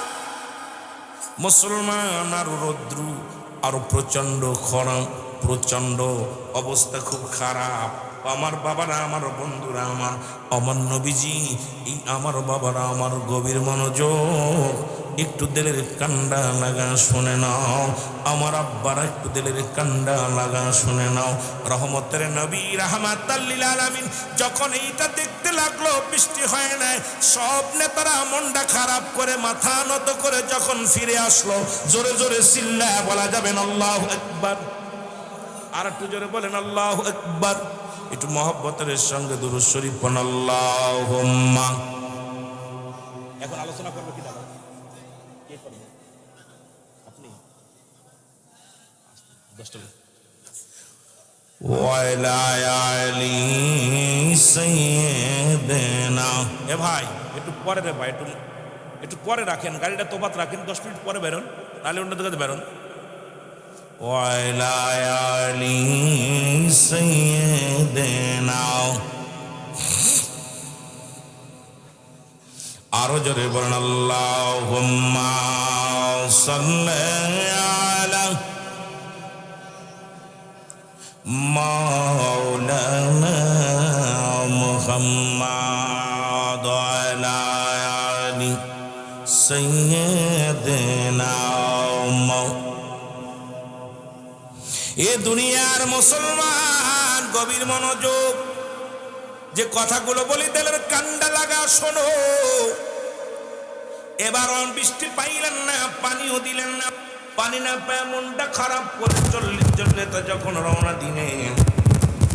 মুসলমান আর রৌদ্র, আরো প্রচন্ড খরা, প্রচন্ড অবস্থা, খুব খারাপ। আমার বাবারা, আমার বন্ধুরা, আমার নবীজি, এই আমার বাবারা, আমার গভীর মনোযোগ, একটু দিলের কান্ডা লাগা শুনে নাও। আমার আব্বারা একটু দিলের কান্ডা লাগা শুনে নাও। রহমতের নবী রাহমাতাল লিল আলামিন যখন এইটা দেখতে লাগলো, বৃষ্টি হয় নাই, সব নেতারা মনটা খারাপ করে মাথা নত করে যখন ফিরে আসলো, জোরে জোরে চিল্লায় বলা যাবেন আল্লাহু আকবার। আর একটু জোরে বলেন আল্লাহু আকবার। একটু মহব্বতের সঙ্গে দুরূদ শরীফ পড়ুন, আল্লাহুম্মা। এখন আলোচনা করব কি দাদা? কে করবে? আপনি 10টা ওয়াইলা আলী সাইয়্যিদিনা। এ ভাই একটু পরে রে ভাই, একটু পরে রাখেন, গাড়িটা তোবাত রাখেন, 10 মিনিট পরে বেরোন, তাহলে অন্য দিকে বেরোন। ওয়াইলা আলী সাইয়্যিদিনা। আরো জোরে বলেন আল্লাহুম্মা সাল্লি আলা মাওলানা মুহাম্মাদ ওয়ালা আলি সাইয়্যিদিনা। এ দুনিয়ার মুসলমান গভীর মনোযোগ, যে কথাগুলো বলি দিলের কান্ডা লাগা শোনো। এবার বৃষ্টি পাইলেন না, পানিও দিলেন না, পানি না পেয়ে মনটা খারাপ করে 40 জন নেতা যখন রওনা দিলেন,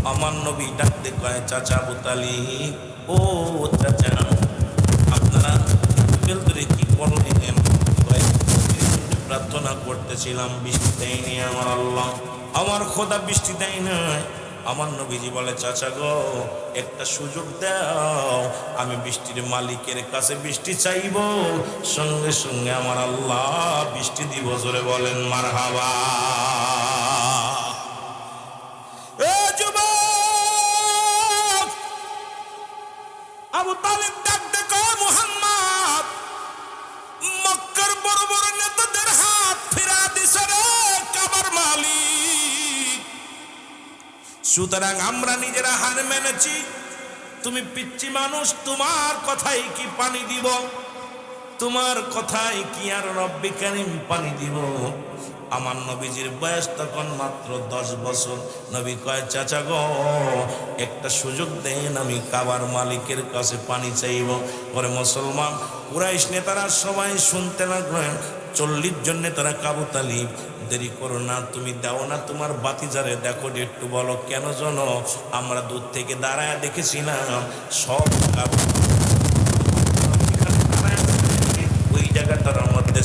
আমার নবী ডাকতে কয়, চাচা আবু তালিব, ও চাচা, আপনারা বেলতরে কি করলেন? প্রার্থনা করতেছিলাম, বৃষ্টি দেয়নি আমার আল্লাহ, আমার খোদা বৃষ্টি দেয় নাই। আমার নবীজি বলে, চাচা গো, একটা সুযোগ দাও, আমি বৃষ্টির মালিকের কাছে বৃষ্টি চাইব, সঙ্গে সঙ্গে আমার আল্লাহ বৃষ্টি দিব। জোরে বলেন মারহাবা। এ যুবক, আবু তালিব ডাক দেখো, মুহাম্মদ মক্কার বড় বড় নেতাদের হাত ফিরা দিছে রে কাবার মালিক। সুতরাং আমরা নিজেরা হার মেনেছি। তুমি পিচ্চি মানুষ, তোমার কথাই কি পানি দিব? তোমার কথাই কি আর রব্বে কারীম পানি দিব? আমার নবীজির বয়স তখন মাত্র 10 বছর। নবী কয়, চাচা গো, একটা সুযোগ দেন, আমি কাবার মালিকের কাছে পানি চাইব। পরে মুসলমান কুরাইশ নেতারা সবাই শুনতে লাগলেন। 40 জন নেতারা, আবু তালিব দেরি করো না, তুমি দাও না তোমার বাতিজারে, দেখো একটু বলো কেন জানো, আমরা দূর থেকে দাঁড়ায় দেখেছিলাম সব ওই জায়গাটার মধ্যে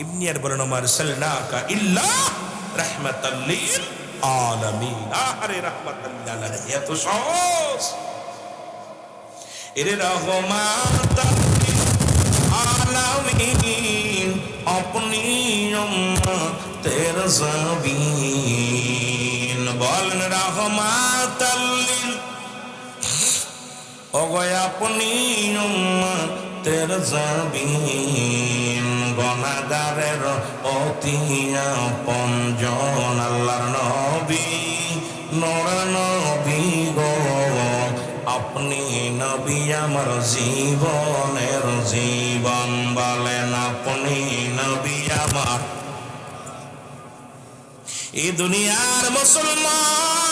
ইবনিয়ার বলেন, মারসালনাকা ইল্লা রাহমাতাল লিল আলামিন। আরে রাহমাতাল লিল আলামিন এত সহজ? এরে রহমাতাল লিল আলামিন আপনি উম্মতের জাবিন। বলেন রহমাতাল লিল, ওগো আপনি উম্মতের জাবিন, গুনাহগারের অতি আপনজন আল্লাহর নবী, নূর নবী গো, আপনি নবী আমার জীবনের জীবন। বলেন আপনি নবী আমার। এই দুনিয়ার মুসলমান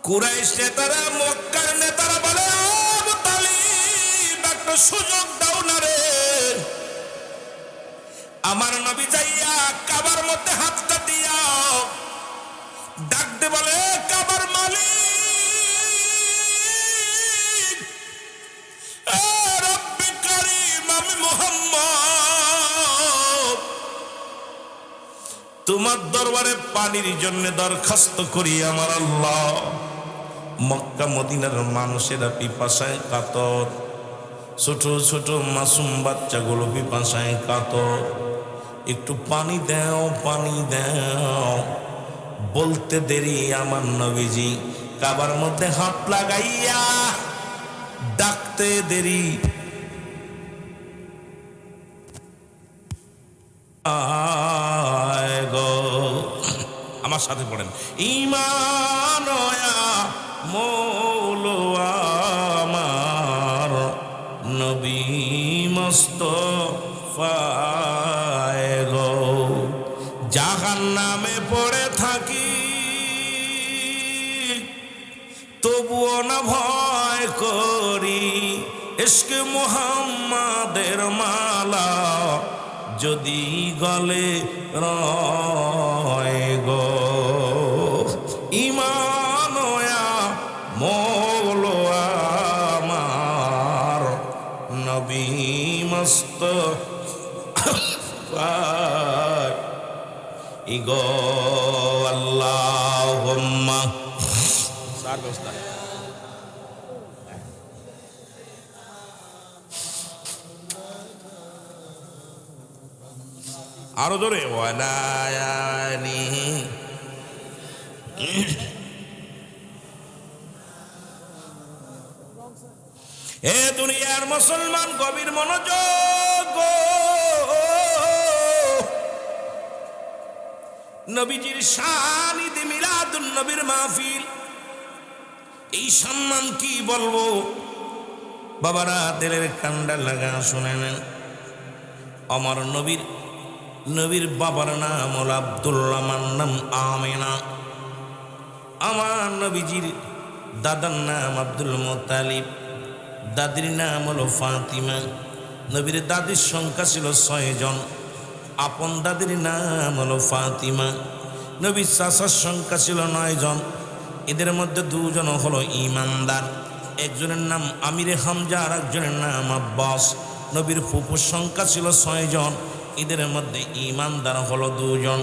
কুরাইশ নেতারা, মক্কার নেতারা বলে, আবু তালিব একটা সুযোগ দাও না রে, আমার নবী যাইয়া কাবার মধ্যে হাতটা দিয়া ডাকতে বলে, কাবার মালিক, রব্বে কারীম, আমি মুহাম্মদ তোমার দরবারে পানির জন্য দরখাস্ত করি আমার আল্লাহ। মক্কা মদিনার মানুষেরা পিপাসায় কাতর, ছোট ছোট মাসুম বাচ্চাগুলো পিপাসায় কাতর, একটু পানি দাও, পানি দাও। বলতে দেরি আমার নবীজি কাবার মধ্যে হাত লাগাইয়া ডাকতে দেরি। আমার সাথে পড়েন, ঈমান মৌলো আমার নবী মুস্তাফায়ে গো, জাহান্নামে পড়ে থাকি তবুও না ভয় করি, ইশকে মুহাম্মাদের মালা যদি গলে রয় গো, ঈমান মৌলো আমার নবী মুস্তাফায়ে গো। আল্লাহুম্মা সার ব্যবস্থা আরো জোরে, ওয়ালায়ানি। এ দুনিয়ার মুসলমান গভীর মনোযোগ, নবীজির শান ঈদে মিলাদুন নবীর মাহফিল, এই সম্মান কি বলবো বাবারা, দিলের কান্ডা লাগা শুনে নেন। আমার নবীর বাবার নাম হল আব্দুল্লাহ, আমার নাম আমেনা। আমার নবীজির দাদার নাম আব্দুল মুত্তালিব, দাদির নাম হলো ফাতিমা। নবীর দাদির সংখ্যা ছিল 6 জন, আপন দাদির নাম হলো ফাতিমা। নবীর চাচার সংখ্যা ছিল 9 জন, এদের মধ্যে 2 জন হলো ইমানদার, একজনের নাম আমিরে হামজা আর একজনের নাম আব্বাস। নবীর ফুফুর সংখ্যা ছিল 6 জন, এদের মধ্যে ইমানদার হলো 2 জন,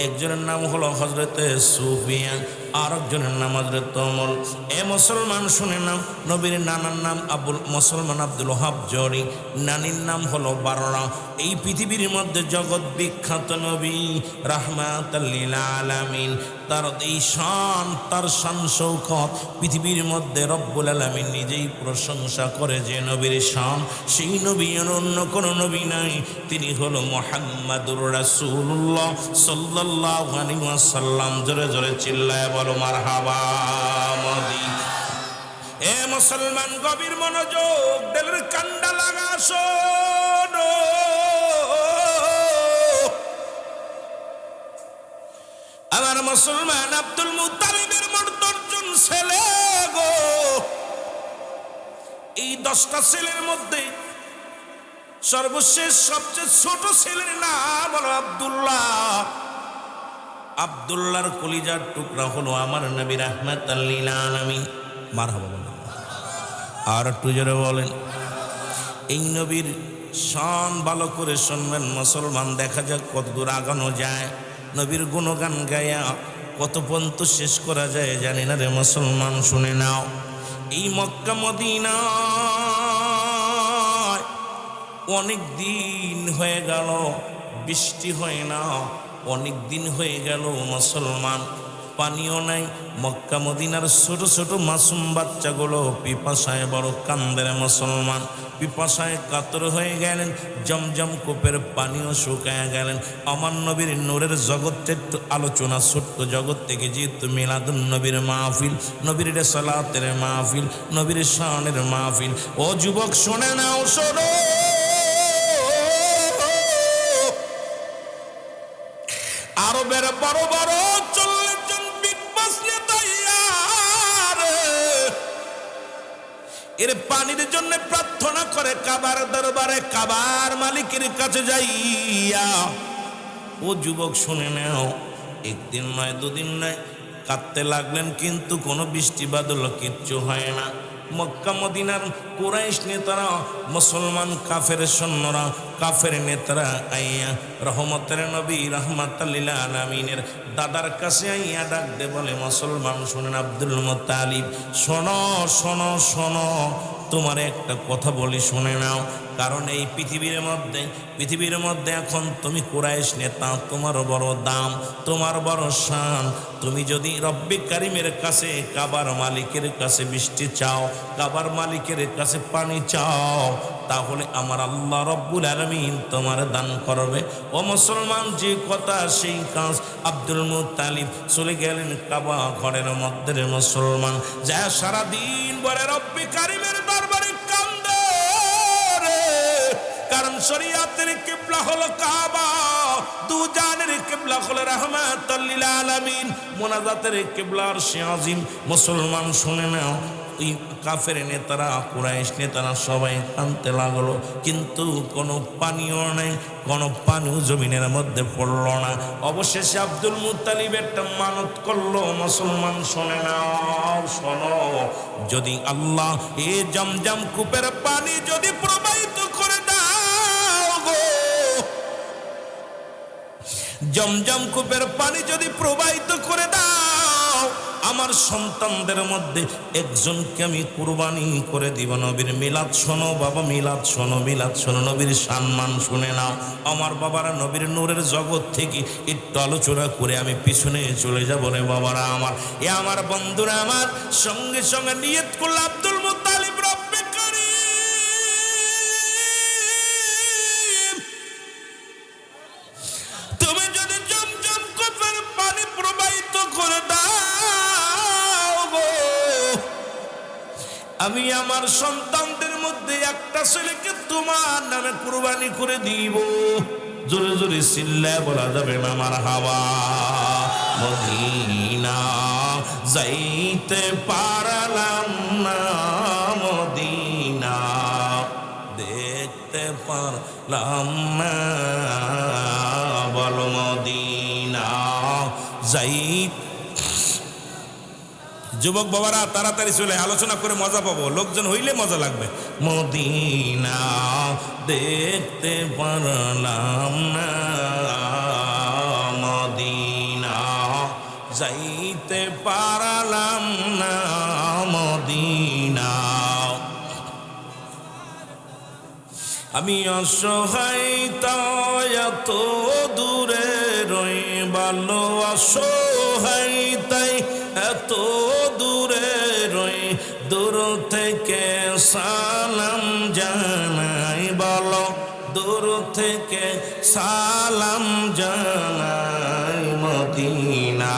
একজনের নাম হলো হজরতে সুফিয়ান আর একজনের নাম হজরত ওমর। এ মুসলমান শুনে নাও, নবীর নানার নাম মুসলমান আব্দুল ওহাব জরি, নানির নাম হলো বাররা। এই পৃথিবীর মধ্যে জগৎ বিখ্যাত নবী রাহমাতাল লিল আলামিন, তার এই শান, তার শান শৌকত পৃথিবীর মধ্যে রব্বুল আলামিন নিজেই প্রশংসা করে যে নবীর শান, সেই নবী অন্য কোনো নবী নাই, তিনি হলো মুহাম্মাদুর রাসূলুল্লাহ সাল্লাল্লাহু আলাইহি ওয়াসাল্লাম। জোরে জোরে চিল্লায় বলো মারহাবা মদি। এ মুসলমান গভীর মনোযোগ, দিলের কান্ডা লাগা শোনো। আমার মুসলমান আব্দুল মুত্তালিবের মোট 10 জন ছেলে গো। এই 10টা ছেলের মধ্যে সর্বশেষ সবচেয়ে ছোট ছেলের নাম হলো আব্দুল্লাহ। আব্দুল্লাহর কলিজার টুকরা হলো আমার নবী রাহমাতাল লিল আলামিন। মারহাবা বলেন, আর একটু জোরে বলেন। এই নবীর শান ভালো করে শুনবেন মুসলমান, দেখা যাক কত দূর আগানো যায়। নবীর গুণগান গায়া কত পর্যন্ত শেষ করা যায় জানি না রে মুসলমান, শুনে নাও। এই মক্কা মদিনা অনেক দিন হয়ে গেল বৃষ্টি হয় না, অনেক দিন হয়ে গেল মুসলমান পানিও নাই। মক্কা মদিনার ছোট ছোট মাসুম বাচ্চাগুলো পিপাসায় বড় কান্দের মুসলমান, পিপাসায় কাতর হয়ে গেলেন। জমজম কূপের পানিও শুকায় গেলেন। আমার নবীর নূরের জগতের একটু আলোচনা, ছোট্ট জগৎ থেকে যেহেতু মিলাদুন নবীর মাহফিল, নবীর সালাতের মাহফিল, নবীর শানের মাহফিল। ও যুবক শোনে নাও, শোনো। আরবের বড় বড় 40 জন বিগ বস নেতা এর পানির জন্য প্রার্থনা করে কাবার দরবারে, কাবার মালিকের কাছে যাইয়া। ও যুবক শুনে নাও, একদিন নয়, 2 দিন নয়, কাঁদতে লাগলেন, কিন্তু কোনো বৃষ্টি বাদল কিচ্ছু হয় না। মক্কা মদিনার কুরাইশ নেতারা, মুসলমান কাফের সৈন্যরা, কাফের নেতারা আইয়া রহমতের নবী রাহমাতাল লিল আলামিনের দাদার কাছে আইয়া ডাক দে বলে, মুসলমান শুনেন আব্দুল মুত্তালিব, শোনো শোনো শোনো, তোমার একটা কথা বলি, শুনে নাও। কারণ এই পৃথিবীর মধ্যে এখন তুমি কুরাইশ নেতা, তোমার বড় দাম, তোমার বড় শান। তুমি যদি রব্বে কারিমের কাছে, কাবার মালিকের কাছে বৃষ্টি চাও, কাবার মালিকের কাছে পানি চাও, তাহলে আমার আল্লাহ রব্বুল আলামিন তোমার দান করবে। ও মুসলমান, যে কথা সেই কাজ। আব্দুল মুত্তালিব চলে গেলেন কাবা ঘরের মধ্যে রে মুসলমান, যা সারাদিন বলে রব্বে কারিমের দরবারে কান্দে রে। কারণ শরীয়তের কিবলা হলো কাবা, দু জানের কিবলা হলো রাহমাতাল লিল আলামিন, মুনাজাতের কিবলা আরশে আজিম। মুসলমান শুনে নাও, ওই কাফের নেতারা, কুরাইশ নেতারা সবাই কাঁদতে লাগলো, কিন্তু কোনো পানিও নেই, কোনো পানিও জমিনের মধ্যে পড়লো না। অবশেষে আব্দুল মুত্তালিব একটা মানত করলো, মুসলমান শোনে নাও, শোনো, যদি আল্লাহ এ জমজম কূপের পানি যদি প্রবাহিত করে দাও গো, জমজম কূপের পানি যদি প্রবাহিত করে দাও, আমার সন্তানদের মধ্যে একজনকে আমি কুরবানি করে দিব। নবীর মিলাদ শোনো বাবা, মিলাদ শোনো, মিলাদ শোনো, নবীর সম্মান শুনে নাও। আমার বাবারা নবীর নূরের জগৎ থেকে একটু আলোচনা করে আমি পিছনে চলে যাব রে বাবারা আমার। এ আমার বন্ধুরা আমার, সঙ্গে সঙ্গে নিয়ত করল আব্দুল মুত্তালিব, রব্বে কারীম, তুমি যদি জমজম কূপের পানি প্রবাহিত করে দাও, আমি আমার সন্তানদের মধ্যে একটা ছেলেকে তোমার নামে কুরবানি করে দিব। জোরে জোরে চিল্লায় বলা যাবে না মারহাবা। মদিনা যাইতে পারলাম না মদিনা, দেখতে পারলাম না বল মদিনা যাই। যুবক বাবারা তাড়াতাড়ি চলে, আলোচনা করে মজা পাবো, লোকজন হইলে মজা লাগবে। মদিনা দেখতে পারলাম না মদিনা, যাইতে পারলাম না মদিনা। আমি অসহায় তাই এত দূরে রই, ভালো অসহায় তাই এত দূরে রই, দূর থেকে সালাম জানাই বলো, দূর থেকে সালাম জানাই মদিনা।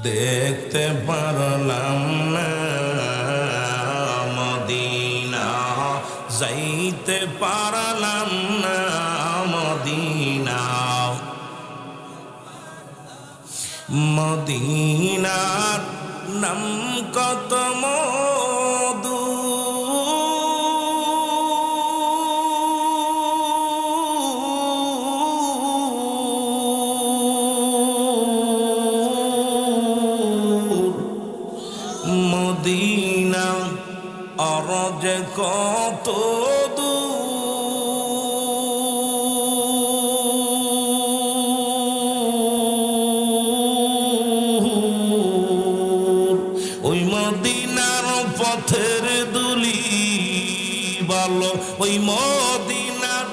দেখতে পারলাম না মদিনা, যাইতে পারলাম না মদিনা। মদিনার নাম কত মধু, মদিনা অরজ কত দূর, ওই মদিনার পথের দুলি বলো, ওই মদিনার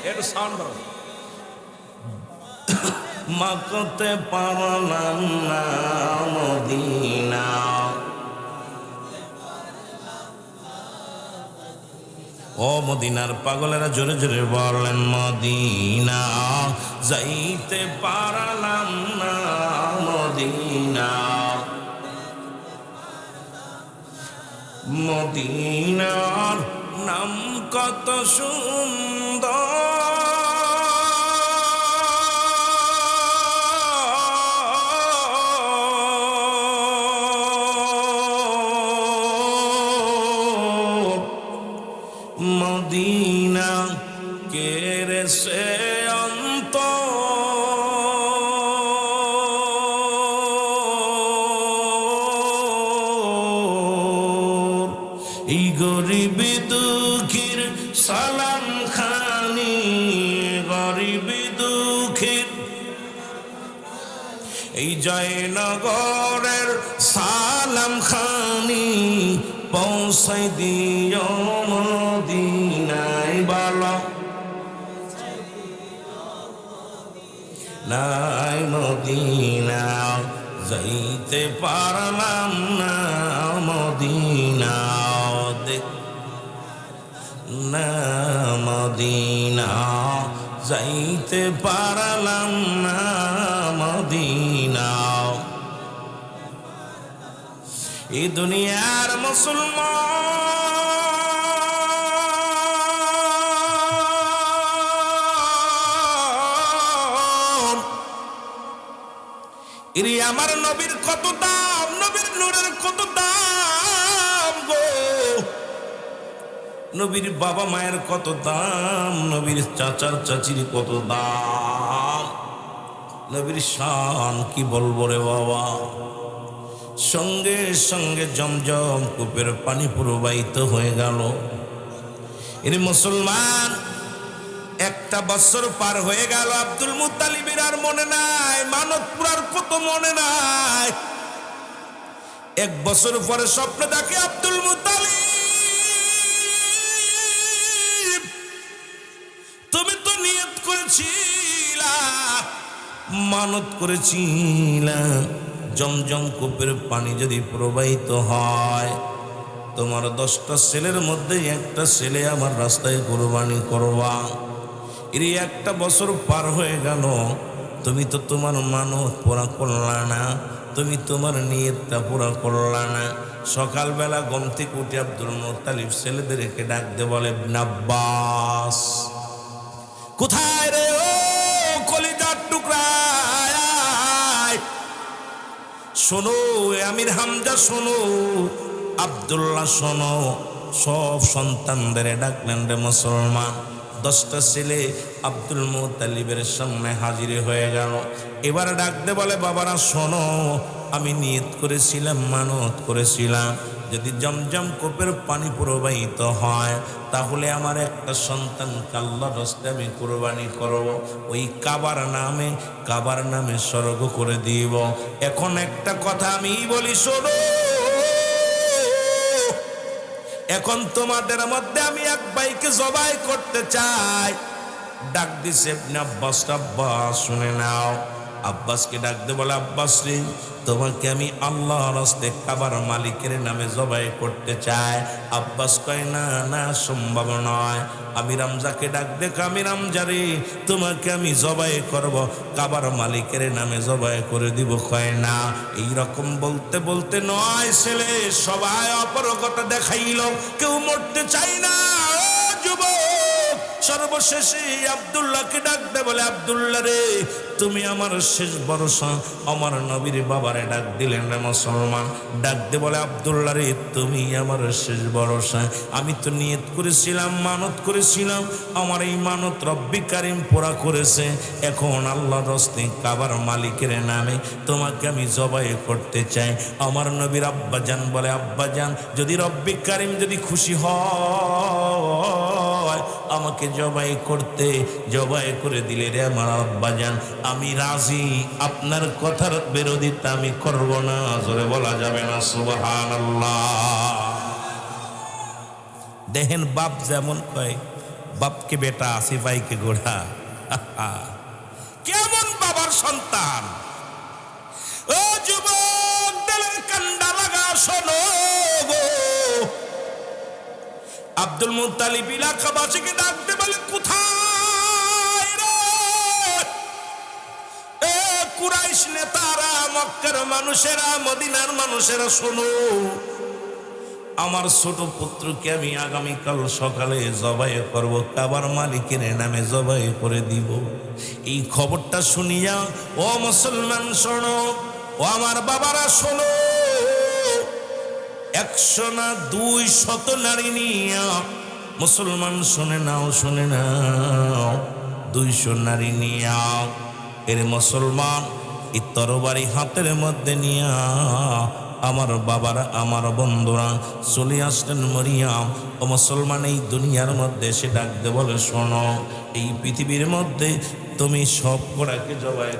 এর সাউন্ড মাকতে পারলাম না মদিনা। ও মদিনার পাগলেরা জোরে জোরে বলেন মদিনা, যাইতে পারলাম না মদিনা। মদিনার নাম কত সুন্দর, মদিনা কেরে সে অন্ত, এই গরিব দুঃখীর সালাম খানি, গরিব দুঃখীর এই জয়নগরের সালাম খানি, পৌঁছাই দিও মদিনায় বলো, নাই মদিনা যাইতে পারলাম না মদিনা, না মদিনা যাইতে পারলাম না মদিনা। এই দুনিয়ার মুসলমান, এরি আমার নবীর কত দাম, নবীর নূরের কত দাম গো, নবীর বাবা মায়ের কত দাম, নবীর চাচার চাচির কত দাম, নবীর শান কি বলবো রে বাবা। সঙ্গে সঙ্গে জমজম কূপের পানি প্রবাহিত হয়ে গেল। এর মুসলমান একটা বছর পার হয়ে গেল, আব্দুল মুত্তালিবের আর মনে নাই, মানত পুরার কত মনে নাই। এক বছর পরে স্বপ্নে দেখে আব্দুল মুত্তালিব, তুমি তো নিয়ত করেছিলা, মানত করেছিলা, জমজম কূপের পানি যদি প্রবাহিত হয়, তোমার 10টা ছেলের মধ্যে একটা ছেলে আমার রাস্তায় কোরবানি করবা। এর একটা বছর পার হয়ে গেল, তুমি তো তোমার মানত পুরা করলা না, তুমি তোমার নিয়তটা পুরা করলা না। সকালবেলা ঘুম থেকে উঠে আব্দুল মুত্তালিব ছেলেদেরকে ডাক দে বলে, ইবনে আব্বাস কোথায় রে, ও শোনো, আমির হামজা শোনো, আব্দুল্লাহ শোনো, সব সন্তানদের ডাকলেন রে মুসলমান। 10টা ছেলে আব্দুল মুত্তালিবের সামনে হাজির হয়ে গেল। এবার ডাকতে বলে, বাবারা শোনো, আমি নিয়ত করেছিলাম, মানত করেছিলাম, যদি জমজম কূপের পানি প্রবাহিত হয় তাহলে আমার একটা সন্তানকে আল্লাহর রাস্তায় আমি কুরবানি করব, ওই কাবার নামে স্বর্গ করে দিব। এখন একটা কথা আমি বলি, শোনো, এখন তোমাদের মধ্যে আমি এক ভাইকে জবাই করতে চাই। ডাক দিছে ইবনে আব্বাস, আব্বাস শুনে নাও। আব্বাসকে ডাক দে, বলে আব্বাস রে, তোমাকে আমি আল্লাহর রাস্তায় কাবার মালিকের নামে জবাই করতে চাই। আব্বাস কয়, না না, সম্ভব নয়। আমির হামজাকে ডাক দে, আমির হামজা রে, তোমাকে আমি জবাই করব, কাবার মালিকের নামে জবাই করে দিব। কয় না। এইরকম বলতে বলতে 9 ছেলে সবাই অপারগতা দেখাইল, কেউ মরতে চাই না। ও যুবক, সর্বশেষে আব্দুল্লাহকে ডাক দে, বলে আব্দুল্লাহ রে, তুমি আমার শেষ ভরসা। আমার নবীর বাবারে ডাক দিলেন রে মুসলমান। ডাক দে, বলে আব্দুল্লাহ রে, তুমি আমার শেষ ভরসা। আমি তো নিয়ত করেছিলাম, মানত করেছিলাম, আমার এই মানত রব্বি কারিম পুরা করেছে। এখন আল্লাহর রাস্তায় কাবার মালিকের নামে তোমাকে আমি জবাই করতে চাই। আমার নবীর আব্বাজান বলে, আব্বাজান, যদি রব্বি কারিম যদি খুশি হয় আমাকে জবাই করে দিলে রে আমার আব্বাজান, আমি রাজি, আপনার কথার বিরোধিতা আমি করব না। জোরে বলা যাবে না সুবহানাল্লাহ। দেখেন বাপ যেমন কয়, বাপকে বেটা, সিপাইকে গোড়া। কেমন বাবার সন্তান। ও যুবক, দিলের কান্ডা লাগা, শোনো গো। আব্দুল মুত্তালিব এলাকাবাসীকে ডাকতে বলে, কোথায় রে এ কুরাইশ নেতারা, মক্কার মানুষেরা, মদিনার মানুষেরা, শোনো, আমার ছোট পুত্রকে আমি আগামীকাল সকালে জবাই করব, কাবার মালিকের নামে জবাই করে দিব। এই খবরটা শুনিয়া ও মুসলমান শোনো, ও আমার বাবারা শোনো, 100 না 200 নারী নিয়া, মুসলমান শুনে নাও, শুনে নাও, 200 নারী নিয়া, এর মুসলমান এই তরবারি হাতের মধ্যে নিয়া আমার বাবারা, আমার বন্ধুরা চলে আসলেন মরিয়াম। ও মুসলমান, এই দুনিয়ার মধ্যে সে ডাকতে বলে, শোনো, এই পৃথিবীর মধ্যে তুমি সব গোড়াকে জবাই।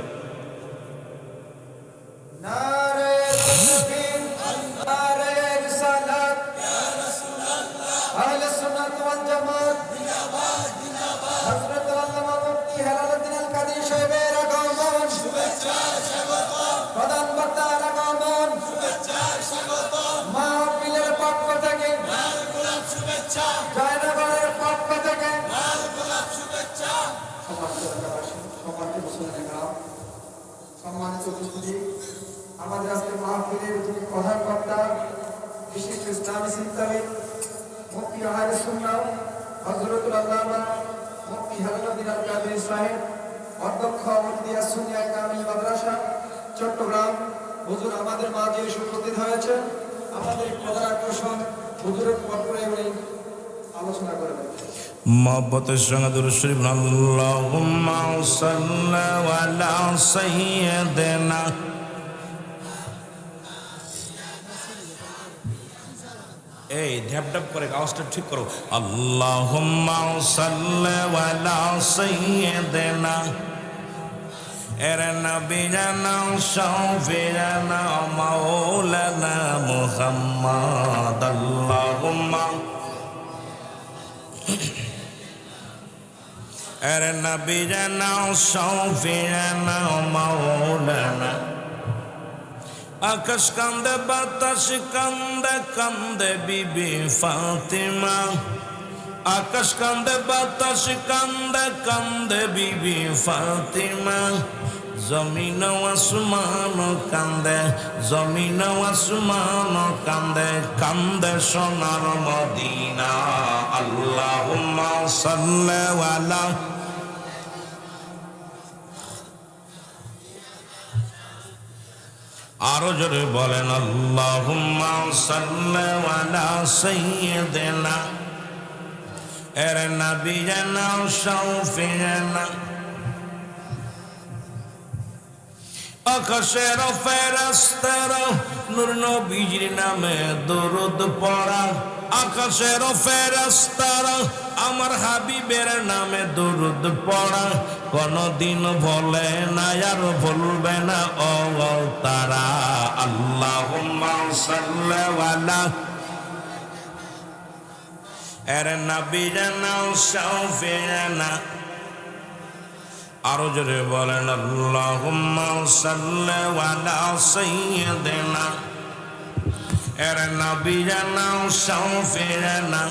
সম্মানিত উপস্থিতি, আমাদের আজকে মাহফিলের যিনি প্রধান বক্তা, বিশিষ্ট ইসলামী চিন্তাবিদ, মুফতি আহলে সুন্নাহ হযরতুল আল্লামা মুফতি হেলালুদ্দিন আল কাদেরী সাহেব, অধ্যক্ষ মুফতিয়া সুন্নিয়া কামিল মাদ্রাসা চট্টগ্রাম, হুজুর আমাদের মাঝে উপস্থিত হয়েছেন। আমাদের প্রধান আকর্ষণ হুজুরের পরপরে উনি আলোচনা করবেন। মোহব্বতের সঙ্গে দুরূদ শরীফ, আল্লাহুম্মা সাল্লি আলা সাইয়্যিদিনা। এই ঢ্যাপ ঢ্যাপ করে আওয়াজটা ঠিক করো। আল্লাহুম্মা সাল্লি আলা সাইয়্যিদিনা এরে নবী জানা শাফিয়ানা মাওলানা মুহাম্মদ। আল্লাহুম্মা এরে নবী জানা শাফিয়ানা মাওলানা। আকাশ কান্দে, বাতাস কান্দে, কান্দে বিবি ফাতিমা। আকাশ কান্দে, বাতাস কান্দে, কান্দে বিবি ফাতিমা। জমিন আসমান কান্দে, জমিন আসমান কান্দে, কান্দে সোনার মদিনা। আল্লাহুম্মা সাল্লি আলা। আরো জোরে বলেন আল্লাহুম্মা সাল্লি আলা সাইয়্যিদিনা এর নবিয়িনা শাফিয়িনা আকাশের ফেরেশতারা নূর নবীজির নামে দরুদ পড়া আকাশের ফেরেশতারা আমার হাবিবের নামে দরুদ পড়া কোনদিন ভুলে না আর ভুলবে না ও তারা আল্লাহুম্মা সাল্লি আলা এর নবিয়িনা শাফিয়িনা আরো জোরে বলেন আল্লাহুম্মা সাল্লি আলা সাইয়্যিদিনা এর নবিয়িনা শাফিয়িনা